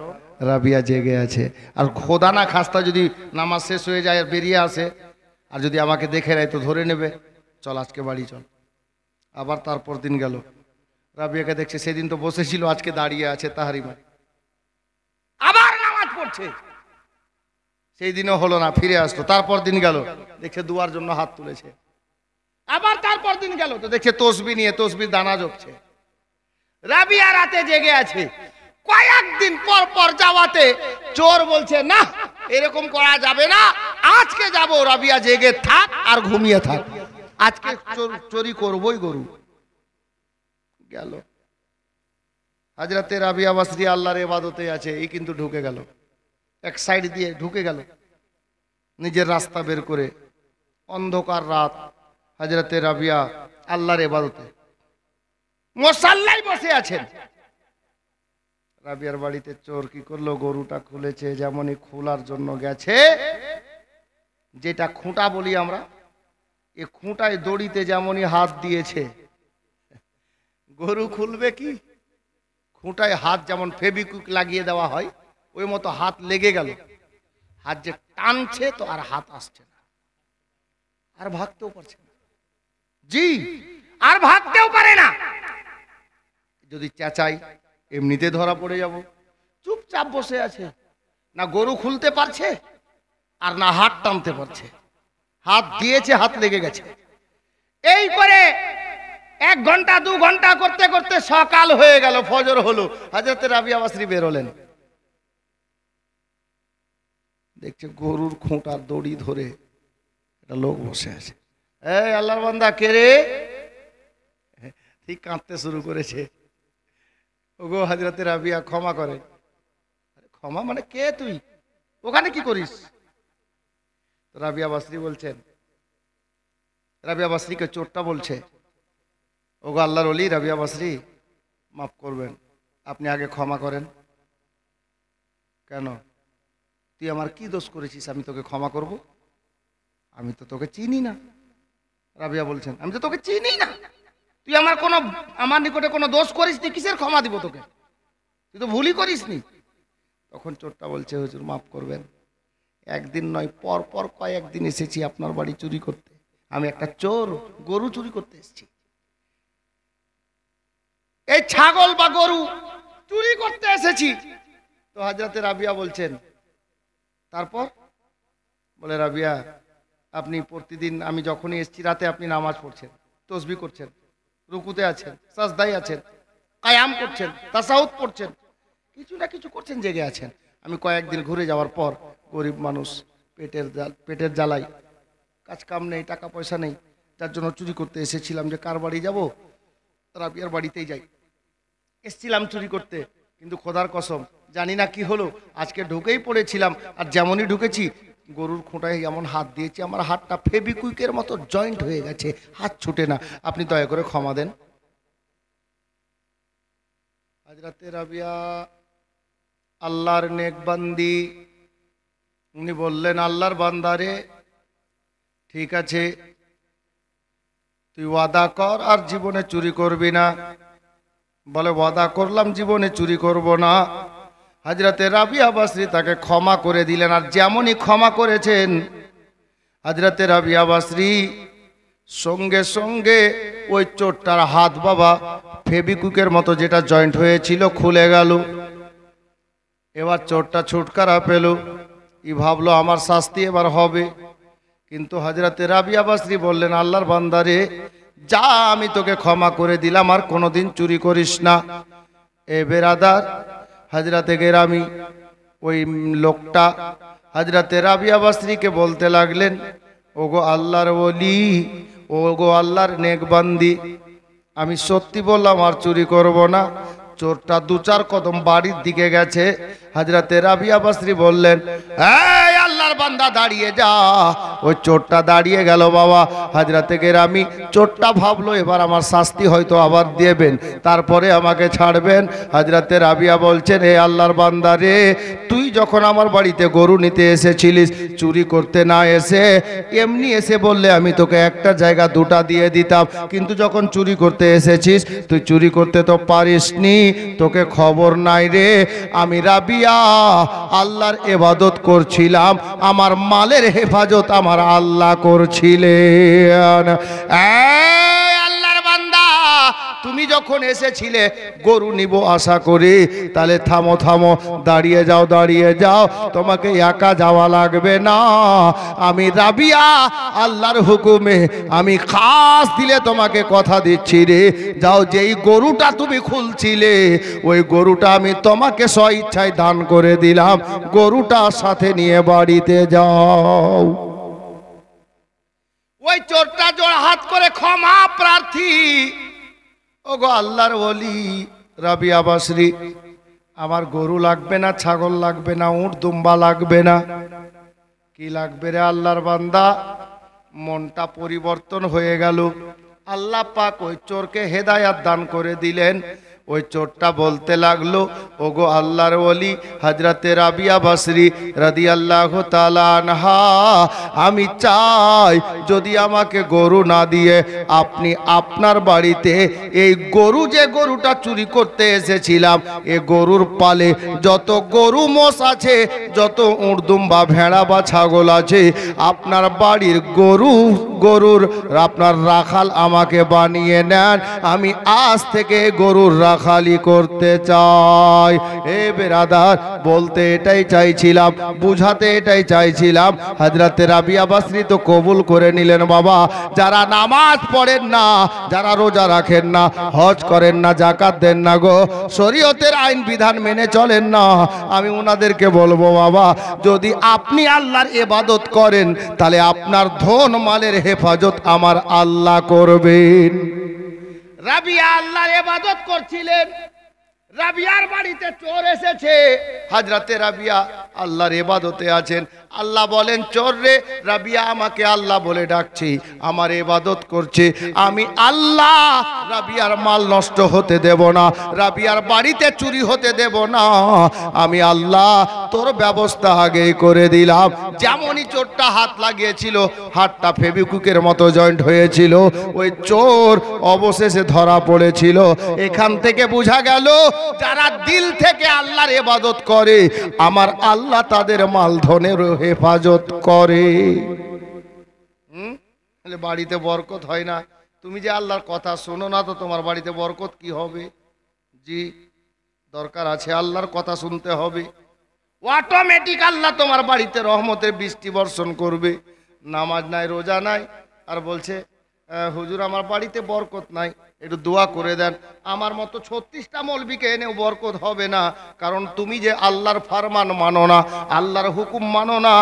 রাবিয়া জেগে আছে। আর খোদা না খাস্তা যদি নামাজ শেষ হয়ে যায় আর বেরিয়ে আসে, আর যদি আমাকে দেখে নেয় তো ধরে নেবে, চল আজকে বাড়ি চল। আবার তারপর দিন গেল, রাবিয়াকে দেখছে সেদিন তো বসেছিল, আজকে দাঁড়িয়ে আছে তাহারিমা, আবার নামাজ পড়ছে। সেই দিনও হলো না, ফিরে আসতো। তারপর দিন গেল, দেখছে দুয়ার জন্য হাত তুলেছে। আবার তারপর দিন গেল তো দেখছে তসবিহ নিয়ে তসবির দানা জপছে। রাবিয়া রাতে জেগে আছে। কয়েকদিন পর পর যাওয়াতে চোর বলছে না, এরকম করা যাবে না, আজকে যাব। রাবিয়া জেগে থাক আর ঘুমিয়ে থাক, আজকে চুরি করবই গরু। গেল হযরতে রাবিয়া বসরি আল্লাহর ইবাদতে আছে, এই কিন্তু ঢুকে গেল, এক সাইড দিয়ে ঢুকে গেল নিজের রাস্তা বের করে। অন্ধকার রাত, হযরতে রাবিয়া আল্লাহর ইবাদতে মুসাল্লায় বসে আছেন। রাবিয়ার বাড়িতে চোর কি করলো, গরুটা খুলেছে, যেমনই খোলার জন্য গেছে, যেটা খুঁটা বলি আমরা, এই খুঁটায় দড়িতে যেমনই হাত দিয়েছে, গরু খুলবে কি, খুঁটায় হাত যেমন ফেবিকুইক লাগিয়ে দেওয়া হয় ওই মতো হাত লেগে গেল। হাত যে টানছে তো আর হাত আসছে না, আর ভাগতেও পারছে না। জি, আর ভাগতেও পারে না। যদি চেঁচাই এমনিতে ধরা পড়ে যাব। চুপচাপ বসে আছে, না গরু খুলতে পারছে আর না হাত টানতে পারছে। হাত দিয়েছে, হাত লেগে গেছে। এই করে 1 ঘন্টা 2 ঘন্টা করতে করতে সকাল হয়ে গেল, ফজর হলো। হযরতে রাবিয়া বসরি বেরোলেন, দেখছে গরুর খুঁটার দড়ি ধরে একটা লোক বসে আছে। এই আল্লাহর বান্দা, কে রে? ঠিক কাঁদতে শুরু করেছে। ওগো হযরতে রাবিয়া, ক্ষমা করে। ক্ষমা মানে কে তুই, ওখানে কি করিস? রাবিয়া বসরি বলছেন, রাবিয়া বসরিকে চোরটা বলছে, ওগো আল্লাহর ওলি রাবিয়া বসরি, মাফ করবেন, আপনি আগে ক্ষমা করেন। কেন? তুই আমার কি দোষ করেছিস আমি তোকে ক্ষমা করব? আমি তো তোকে চিনি না। রাবিয়া বলছেন, আমি তো তোকে চিনি না, তুই আমার নিকটে কোনো দোষ করিসনি, কিসের ক্ষমা দিব তোকে? তুই তো ভুলই করিসনি। তখন চোরটা বলছে, হুজুর মাফ করবেন, একদিন নয় পর পর কয়েকদিন এসেছি আপনার বাড়ি চুরি করতে। আমি একটা চোর, গরু চুরি করতে এসেছি। এই ছাগল বা গরু চুরি করতে এসেছি। তো হযরতে রাবিয়া বলছেন, তারপর? বলে, রাবিয়া, আপনি প্রতিদিন আমি যখনই এসেছি রাতে আপনি নামাজ পড়ছেন, তসবিহ করছেন, রুকুতে আছেন, সাজদায় আছেন, কায়াম করছেন, তাসাহুদ পড়ছেন, কিছু না কিছু করছেন, জেগে আছেন। আমি কয়েকদিন ঘুরে যাওয়ার পর, গরিব মানুষ, পেটের জ্বালাই, কাজ কাম নেই, টাকা পয়সা নেই, যার জন্য চুরি করতে এসেছিলাম। যে কার বাড়ি যাব? রাবিয়ার বাড়িতেই যাই। এসেছিলাম চুরি করতে, কিন্তু খোদার কসম জানি না কি হলো, আজকে ঢুকেই পড়েছিলাম। আর যেমনই ঢুকেছি গরুর খুঁটায় এমন হাত দিয়েছি, আমার হাতটা ফেবিকুইকের মতো জয়েন্ট হয়ে গেছে, হাত ছুটে না। আপনি দয়া করে ক্ষমা দেন। হযরতে রাবিয়া আল্লাহর নেক বান্দি, উনি বললেন, আল্লাহর বান্দারে, ঠিক আছে, তুই ওয়াদা কর আর জীবনে চুরি করবি না। বলে, ওয়াদা করলাম জীবনে চুরি করব না। হযরতে রাবিয়া বসরি তাকে ক্ষমা করে দিলেন। আর যেমনই ক্ষমা করেছেন, হযরতে রাবিয়া বসরি সঙ্গে সঙ্গে ওই চোরটার হাত বাবা ফেবিকুইকের মতো যেটা জয়েন্ট হয়েছিল খুলে গেল। এবার চোরটা ছুটকারা পেল, ই ভাবলো আমার শাস্তি এবার হবে। কিন্তু হযরতে রাবিয়া বসরি বললেন, আল্লাহর বান্দারে, যা, আমি তোকে ক্ষমা করে দিলাম, আর কোনোদিন চুরি করিস না। এ বেরাদার, হযরতে গেরামি ওই লোকটা হযরতে রাবিয়া বসরিকে বলতে লাগলেন, ওগো আল্লাহর ওলি, ওগো আল্লাহর নেক বান্দি, আমি সত্যি বললাম আর চুরি করব না। চোরটা দু চার কদম বাড়ির দিকে গেছে। হযরতে রাবিয়া বসরি বললেন, এই আল্লাহর বান্দা দাঁড়িয়ে যা। ওই চোরটা দাঁড়িয়ে গেল বাবা। হযরতে গেরামি চোরটা ভাবলো এবার আমার শাস্তি হয়তো আবার দেবেন, তারপরে আমাকে ছাড়বেন। হযরতে রাবিয়া বলছেন, হে আল্লাহর বান্দা রে, তুই যখন আমার বাড়িতে গরু নিতে এসেছিলিস, চুরি করতে না এসে এমনি এসে বললে আমি তোকে একটা জায়গা দুটা দিয়ে দিতাম, কিন্তু যখন চুরি করতে এসেছিস তুই চুরি করতে তো পারিসনি, তোকে খবর নাই রে। আমি রাবিয়া আল্লাহর ইবাদত করছিলাম, আমার মালের হেফাজত আমার আল্লাহ করছিলেন। এই আল্লাহর বান্দা, তুমি যখন এসেছিলে গরু নিব আশা করি, তাহলে থামো থামো, দাঁড়িয়ে যাও দাঁড়িয়ে যাও, তোমাকে একা যাওয়া লাগবে না। আমি রাবিয়া আল্লাহর হুকুমে আমি খাস দিলে তোমাকে কথা দিচ্ছি রে, যাও, যেই গরুটা তুমি খুলছিলে ওই গরুটা আমি তোমাকে স্বইচ্ছায় দান করে দিলাম, গরুটা সাথে নিয়ে বাড়িতে যাও। ওই চোরটা জোড় হাত করে ক্ষমা প্রার্থী, ওগো আল্লাহর ওলি রাবিয়া বসরি, আমার গরু লাগবে না, ছাগল লাগবে না, উট দুম্বা লাগবে না, কি লাগবে রে আল্লাহর বান্দা? মনটা পরিবর্তন হয়ে গেল। আল্লাহ পাক ওই চোরকে হেদায়াত দান করে দিলেন। ওই চোরটা বলতে লাগলো, ওগো আল্লাহর ওলি হযরতে রাবিয়া বসরি রাদিয়াল্লাহু তাআলা আনহা, আমি চাই যদি আমাকে গরু না দিয়ে আপনি আপনার বাড়িতে এই গরু, যে গরুটা চুরি করতে এসেছিলাম, এ গরুর পালে যত গরু মোষ আছে, যত উট দুম্বা ভেড়া বা ছাগল আছে, আপনার বাড়ির গরুর আপনার রাখাল আমাকে বানিয়ে নেন। আমি আজ থেকে গরুর খালি করতে চাই। এ বেরাদার, বলতে এটাই চাইছিলাম, বুঝাতে এটাই চাইছিলাম। হযরতে রাবিয়া বসরি তো কবুল করে নিলেন বাবা। যারা নামাজ পড়েন না, যারা রোজা রাখেন না, হজ করেন না, যাকাত দেন না গো, শরীয়তের আইন বিধান মেনে চলেন না, আমি ওনাদেরকে বলবো বাবা, যদি আপনি আল্লাহর ইবাদত করেন তাহলে আপনার ধন মালের হেফাজত আমার আল্লাহ করবেন। রাবিয়া আল্লাহর ইবাদত করছিলেন, রাবিয়ার বাড়িতে চোর এসেছে। হযরতে রাবিয়া আল্লাহর ইবাদতে আছেন। আল্লাহ বলেন, চোর রে, রাবিয়া আমাকে আল্লাহ বলে ডাকছি, আমার ইবাদত করছে, আমি আল্লাহ রাবিয়ার মাল নষ্ট হতে দেব না, রাবিয়ার বাড়িতে চুরি হতে দেব না, আমি আল্লাহ তোর ব্যবস্থা আগেই করে দিলাম। যেমনই চোরটা হাত লাগিয়েছিল, হাতটা ফেবিকুকের মতো জয়েন্ট হয়েছিল, ওই চোর অবশেষে ধরা পড়েছিল। এখান থেকে বোঝা গেল, যারা দিল থেকে আল্লাহর ইবাদত করে, আমার আল্লাহ তাদের মাল ধনের হেফাজত করে। বাড়িতে বরকত হয় না, তুমি যে আল্লাহর কথা শোনো না, তো তোমার বাড়িতে বরকত কি হবে? জি, দরকার আছে আল্লাহর কথা শুনতে হবে, অটোমেটিক আল্লাহ তোমার বাড়িতে রহমতের বৃষ্টি বর্ষণ করবে। নামাজ নাই, রোজা নাই, আর বলছে হুজুর আমার বাড়িতে বরকত নাই, একটু দোয়া করে দেন। আমার মতো 36টা মৌলবীকে এনেও বরকত হবে না, কারণ তুমি যে আল্লাহর ফরমান মানো না, আল্লাহর হুকুম মানো না।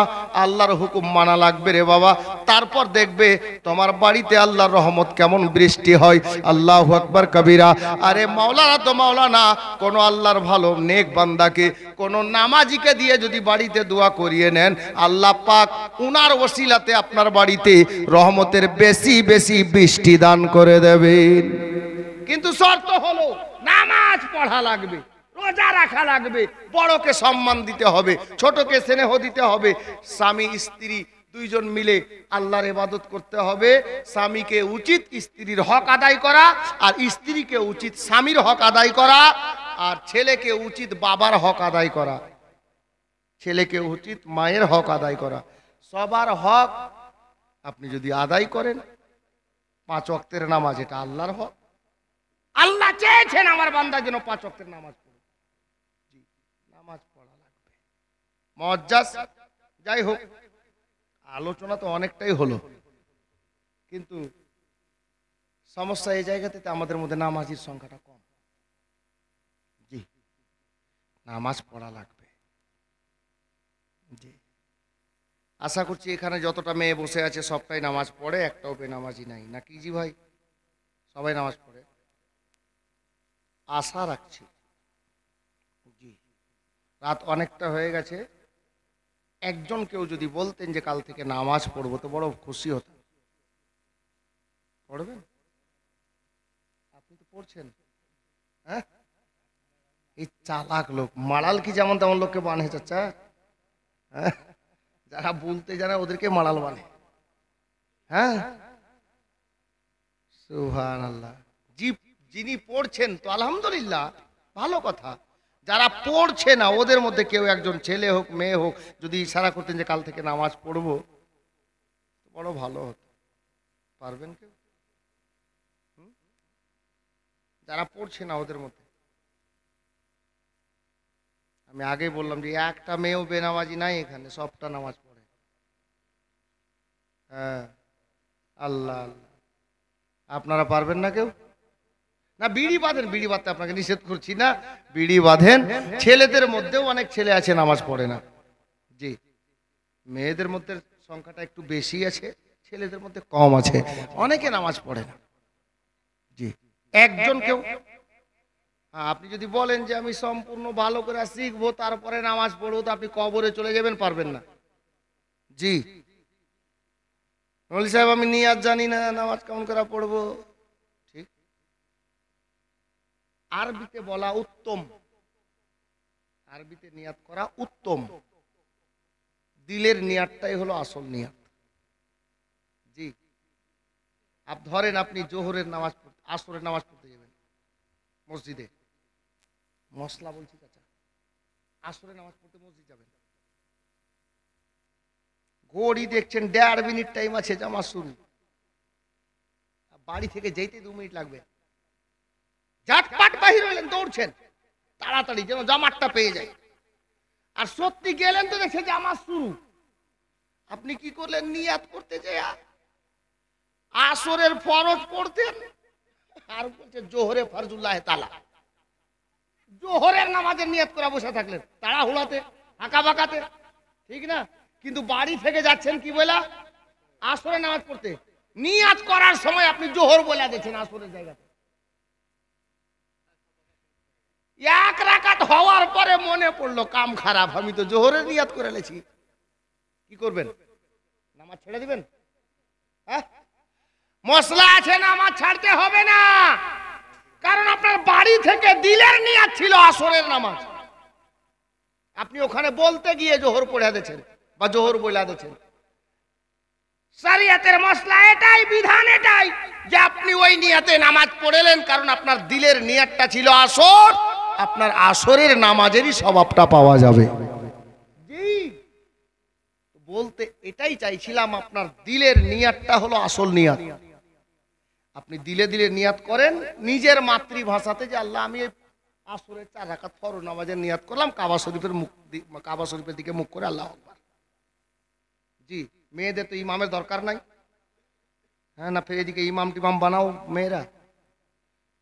আল্লাহর হুকুম মানা লাগবে রে বাবা, তারপর দেখবে তোমার বাড়িতে আল্লাহর রহমত কেমন বৃষ্টি হয়। আল্লাহু আকবার কবিরা। আরে মাওলানা তো মাওলানা, কোন আল্লাহর ভালো নেক বান্দাকে, কোন নামাজিকে দিয়ে যদি বাড়িতে দোয়া করিয়ে নেন, আল্লাহ পাক উনার ওসিলাতে আপনার বাড়িতে রহমতের বেশি বেশি বৃষ্টি দান করে দেবেন। কিন্তু শর্ত হলো নামাজ পড়া লাগবে, রোজা রাখা লাগবে, বড়কে সম্মান দিতে হবে, ছোটকে স্নেহ দিতে হবে, স্বামী স্ত্রী দুইজন মিলে আল্লাহর ইবাদত করতে হবে। স্বামীকে উচিত স্ত্রীর হক আদায় করা, আর স্ত্রীকে উচিত স্বামীর হক আদায় করা, আর ছেলেকে উচিত বাবার হক আদায় করা, ছেলেকে উচিত মায়ের হক আদায় করা। সবার হক আপনি যদি আদায় করেন, 5 ওয়াক্তের নামাজ এটা আল্লাহর হক। আল্লাহ চেয়েছেন আমার বান্দা যেন 5 ওয়াক্তের নামাজ পড়ে। জি, নামাজ পড়া লাগবে। মজ্জাজ, যাই হোক, আলোচনা তো অনেকটাই হলো, কিন্তু সমস্যা এই জায়গাতে আমাদের মধ্যে নামাজির সংখ্যাটা কম। জি, নামাজ পড়া লাগবে। জি, আশা করছি এখানে যতটা মেয়ে বসে আছে সবটাই নামাজ পড়ে, একটাও বেনামাজি নাই, নাকি জি ভাই? সবাই নামাজ পড়ে। আশা রাখছি। জি, রাত অনেকটা হয়ে গেছে, একজন কেউ যদি বলতেন যে কাল থেকে নামাজ পড়বো তো বড় খুশি হতাম। পড়বেন? আপনি তো পড়ছেন। হ্যাঁ, এই চালাক লোক মাড়াল কি যেমন তেমন লোককে বানিয়ে চাচা। হ্যাঁ, যারা বলতে জানে ওদেরকে মাড়াল বানে। হ্যাঁ, সুবহানাল্লাহ। জি, যিনি পড়ছেন তো আলহামদুলিল্লাহ, ভালো কথা। যারা পড়ছে না ওদের মধ্যে কেউ একজন ছেলে হোক মেয়ে হোক যদি ইশারা করতেন যে কাল থেকে নামাজ পড়বো তো বড় ভালো হতো। পারবেন কেউ? যারা পড়ছে না ওদের মধ্যে, আমি আগেই বললাম যে একটা মেয়েও বেনামাজি নাই এখানে, সবটা নামাজ পড়ে। হ্যাঁ, আল্লাহ আল্লাহ। আপনারা পারবেন না কেউ? না, বিড়ি বাঁধেন, বিড়ি বাঁধতে আপনাকে নিষেধ করছি না, বিড়ি বাঁধেন। ছেলেদের মধ্যেও অনেক ছেলে আছে নামাজ পড়ে না। জি, মেয়েদের মধ্যে সংখ্যাটা একটু বেশি আছে, ছেলেদের মধ্যে কম আছে, অনেকে নামাজ পড়ে না। জি, একজন কেউ। হ্যাঁ, আপনি যদি বলেন যে আমি সম্পূর্ণ ভালো করে শিখবো তারপরে নামাজ পড়বো তো আপনি কবরে চলে যাবেন, পারবেন না। জি, মৌলভী সাহেব আমি নিয়াত জানি না, নামাজ কেমন করে পড়বো। ঠিক, আরবিতে বলা উত্তম, আরবিতে নিয়াত করা উত্তম। দিলের নিয়াতটাই হলো আসল নিয়াত। জি, ধরেন আপনি জোহরের নামাজ আসরের নামাজ পড়তে যাবেন মসজিদে, মশলা বলছি চাচা, আসরের নামাজ পড়তে মসজিদ যাবেন, ঘড়ি দেখছেন 1.5 মিনিট টাইম আছে জামাত শুরু, বাড়ি থেকে যেতে 2 মিনিট লাগবে, ঝটপট বাহির হলেন, দৌড়ছেন তাড়াতাড়ি যেন জামাতটা পেয়ে যায়। আর সত্যি গেলেন তো দেখছে জামাত শুরু, আপনি কি করলেন? নিয়াত করতে যায় আসরের ফরজ পড়তেন আর বলছে জোহরে ফরজুল্লাহ তাআলা, জোহরের নামাজের নিয়াত করে বসে থাকলেন তাড়াহুড়াতে আঁকা বাঁকাতে, ঠিক না? কিন্তু বাড়ি থেকে যাচ্ছেন কি বলা? আসরের নামাজ পড়তে। নিয়াত করার সময় আপনি জোহর বলে দিয়েছেন আসরের জায়গাতে। এক রাকাত হওয়ার পরে মনে পড়লো কাম খারাপ, আমি তো জোহরের নিয়াত করে লেছি। কি করবেন? নামাজ ছেড়ে দিবেন? হ্যাঁ, মশলা আছে, নামাজ ছাড়তে হবে না, কারণ আপনার বাড়ি থেকে দিলের নিয়াত ছিল আসরের নামাজ, আপনি ওখানে বলতে গিয়ে জোহর পড়ে দিয়েছেন বা জোহর বলে দিয়েছেন। শরিয়তের মশলা এটাই, বিধান এটাই যে আপনি ওই নিয়াতে নামাজ পড়লেন, কারণ আপনার দিলের নিয়াতটা ছিল আসর, আপনার আসরের নামাজেরই স্বভাবটা পাওয়া যাবে। জি, বলতে এটাই চাইছিলাম, আপনার দিলের নিয়াতটা হলো আসল নিয়াত। আপনি দিলে দিলে নিয়াত করেন নিজের মাতৃভাষাতে যে আল্লাহ আমি আসরের 4 রাকাত ফরজ নামাজের নিয়াত করলাম, কাবা শরীফের দিকে মুখ করে, আল্লাহু আকবার। জি, মেয়েদের তো ইমামের দরকার নাই। হ্যাঁ না, ফের এদিকে ইমাম টিমাম বানাও মেয়েরা,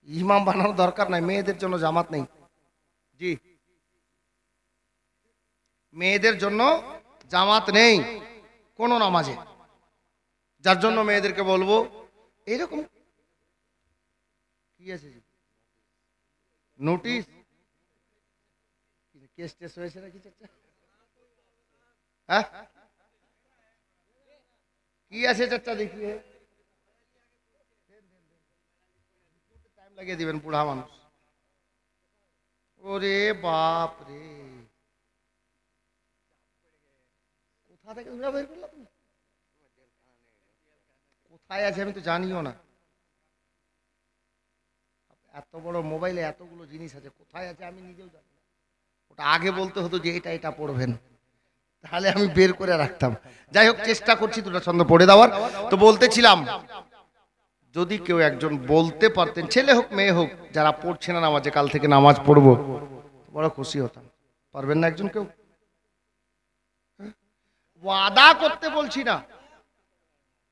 ইমাম বানানোর দরকার নাই, মেয়েদের জন্য জামাত নেই। জি, মেয়েদের জন্য জামাত নেই কোন নামাজে, যার জন্য মেয়েদেরকে বলবো এইরকম কি আছে নোটিশ, কেস টেস হয়েছে নাকি চাচা? হ্যাঁ, কি আছে চাচা দেখিয়ে টাইম লাগিয়ে দিবেন, বুড়া মানুষ। ওরে বাপ রে, কোথা থেকে বের করলাম? কোথায় আছে আমি তো জানিও না। এত বড় মোবাইলে এতগুলো জিনিস আছে, কোথায় আছে আমি নিজেও জানি না। ওটা আগে বলতে হতো যে এটা এটা পড়বেন, তাহলে আমি বের করে রাখতাম। যাই হোক, চেষ্টা করছি দুটো ছন্দ পড়ে দেওয়ার। তো বলতেছিলাম, যদি কেউ একজন বলতে পারতেন, ছেলে হোক মেয়ে হোক, যারা পড়ছে না নামাজে কাল থেকে নামাজ পড়বো, বড় খুশি হতাম। পারবেন না একজন কেউ? ওয়াদা করতে বলছি না।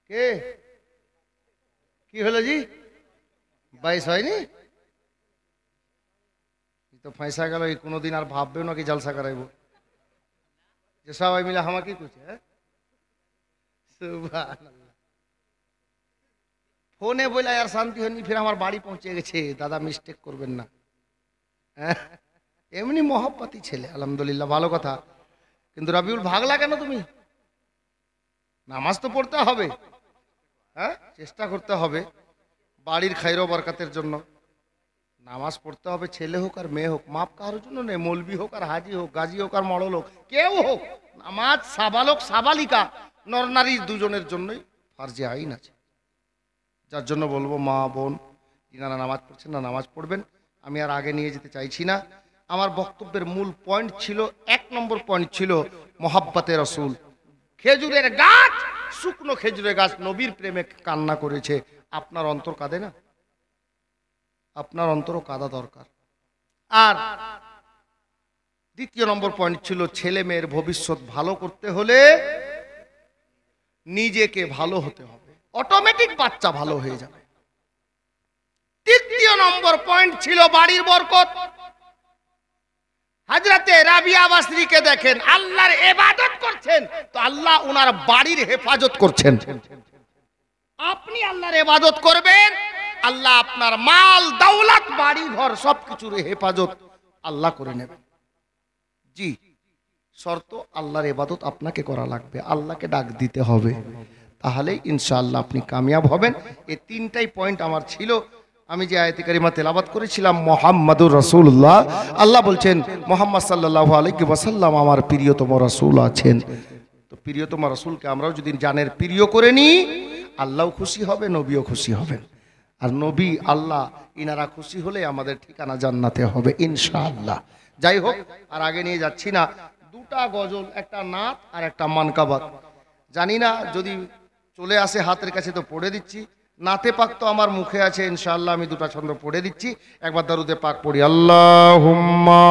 কে কি হলো জি? 22 হয়নি তো ফাঁসা গেল, এই কোনোদিন আর ভাববেও নাকি জলসা করাইব যে সবাই মিলে আমাকে করছে। হ্যাঁ, সুবহানাল্লাহ। ফোনে বলে আর শান্তি হয়নি, ফির আমার বাড়ি পৌঁছে গেছে, দাদা মিস্টেক করবেন না। হ্যাঁ, এমনি মহব্বতী ছেলে, আলহামদুলিল্লাহ, ভালো কথা। কিন্তু রবিউল ভাগলা কেন তুমি? নামাজ তো পড়তে হবে, হ্যাঁ, চেষ্টা করতে হবে বাড়ির খাইর বরকাতের জন্য। নামাজ পড়তে হবে, ছেলে হোক আর মেয়ে হোক, মাপ কারোর জন্য নেই। মৌলবি হোক আর হাজি হোক, গাজী হোক আর মড়ল হোক, কেউ হোক, নামাজ সাবালক সাবালিকা নর নারী দুজনের জন্যই ফার্জে আইন আছে। যার জন্য বলবো মা বোন যিনারা নামাজ পড়ছেন না, নামাজ পড়বেন। আমি আর আগে নিয়ে যেতে চাইছি না। আমার বক্তব্যের মূল পয়েন্ট ছিল, 1 নম্বর পয়েন্ট ছিল মোহাব্বতে রসুল। খেজুরের গাছ, শুকনো খেজুরের গাছ নবীর প্রেমে কান্না করেছে। আপনার অন্তর কাঁদে না? আপনার অন্তরও কাঁদা দরকার। আর 2 নম্বর পয়েন্ট ছিল, ছেলে মেয়ের ভবিষ্যৎ ভালো করতে হলে নিজেকে ভালো হতে হবে, অটোমেটিক বাচ্চা ভালো হয়ে যাবে। 3 নম্বর পয়েন্ট ছিল বাড়ির বরকত। হযরতে রাবিয়া বাসরীকে দেখেন, আল্লাহর ইবাদত করছেন তো আল্লাহ ওনার বাড়ির হেফাজত করছেন। আপনি আল্লাহর ইবাদত করবেন, আল্লাহ আপনার মাল দৌলত বাড়ি ঘর সবকিছুর হেফাজত আল্লাহ করে নেবেন। জি, শর্ত আল্লাহর ইবাদত আপনাকে করা লাগবে, আল্লাহকে ডাক দিতে হবে, তাহলে ইনশাআল্লাহ আপনি কামিয়াব হবেন। এই 3টাই পয়েন্ট আমার ছিল। আমি যে আয়াতে কারিমা তেলাওয়াত করেছিলাম, মুহাম্মাদুর রাসূলুল্লাহ, আল্লাহ বলছেন মুহাম্মদ সাল্লাল্লাহু আলাইহি ওয়াসাল্লাম আমার প্রিয়তম রাসূল আছেন। তো প্রিয়তম রাসূলকে আমরাও যদি জানের প্রিয় করে নিই, আল্লাহও খুশি হবে, নবীও খুশি হবেন। আর নবী আল্লাহ ইনারা খুশি হলে আমাদের ঠিকানা জান্নাতে হবে ইনশাআল্লাহ। যাই হোক, আর আগে নিয়ে যাচ্ছি না। 2টা গজল, একটা নাত আর একটা মানকাবাত। জানি না যদি চলে আসে হাতের কাছে তো পড়ে দিচ্ছি। নাতে পাক তো আমার মুখে আছে ইনশাআল্লাহ, আমি 2টা ছন্দ পড়ে দিচ্ছি। একবার দরুদে পাক পড়ি, আল্লাহুম্মা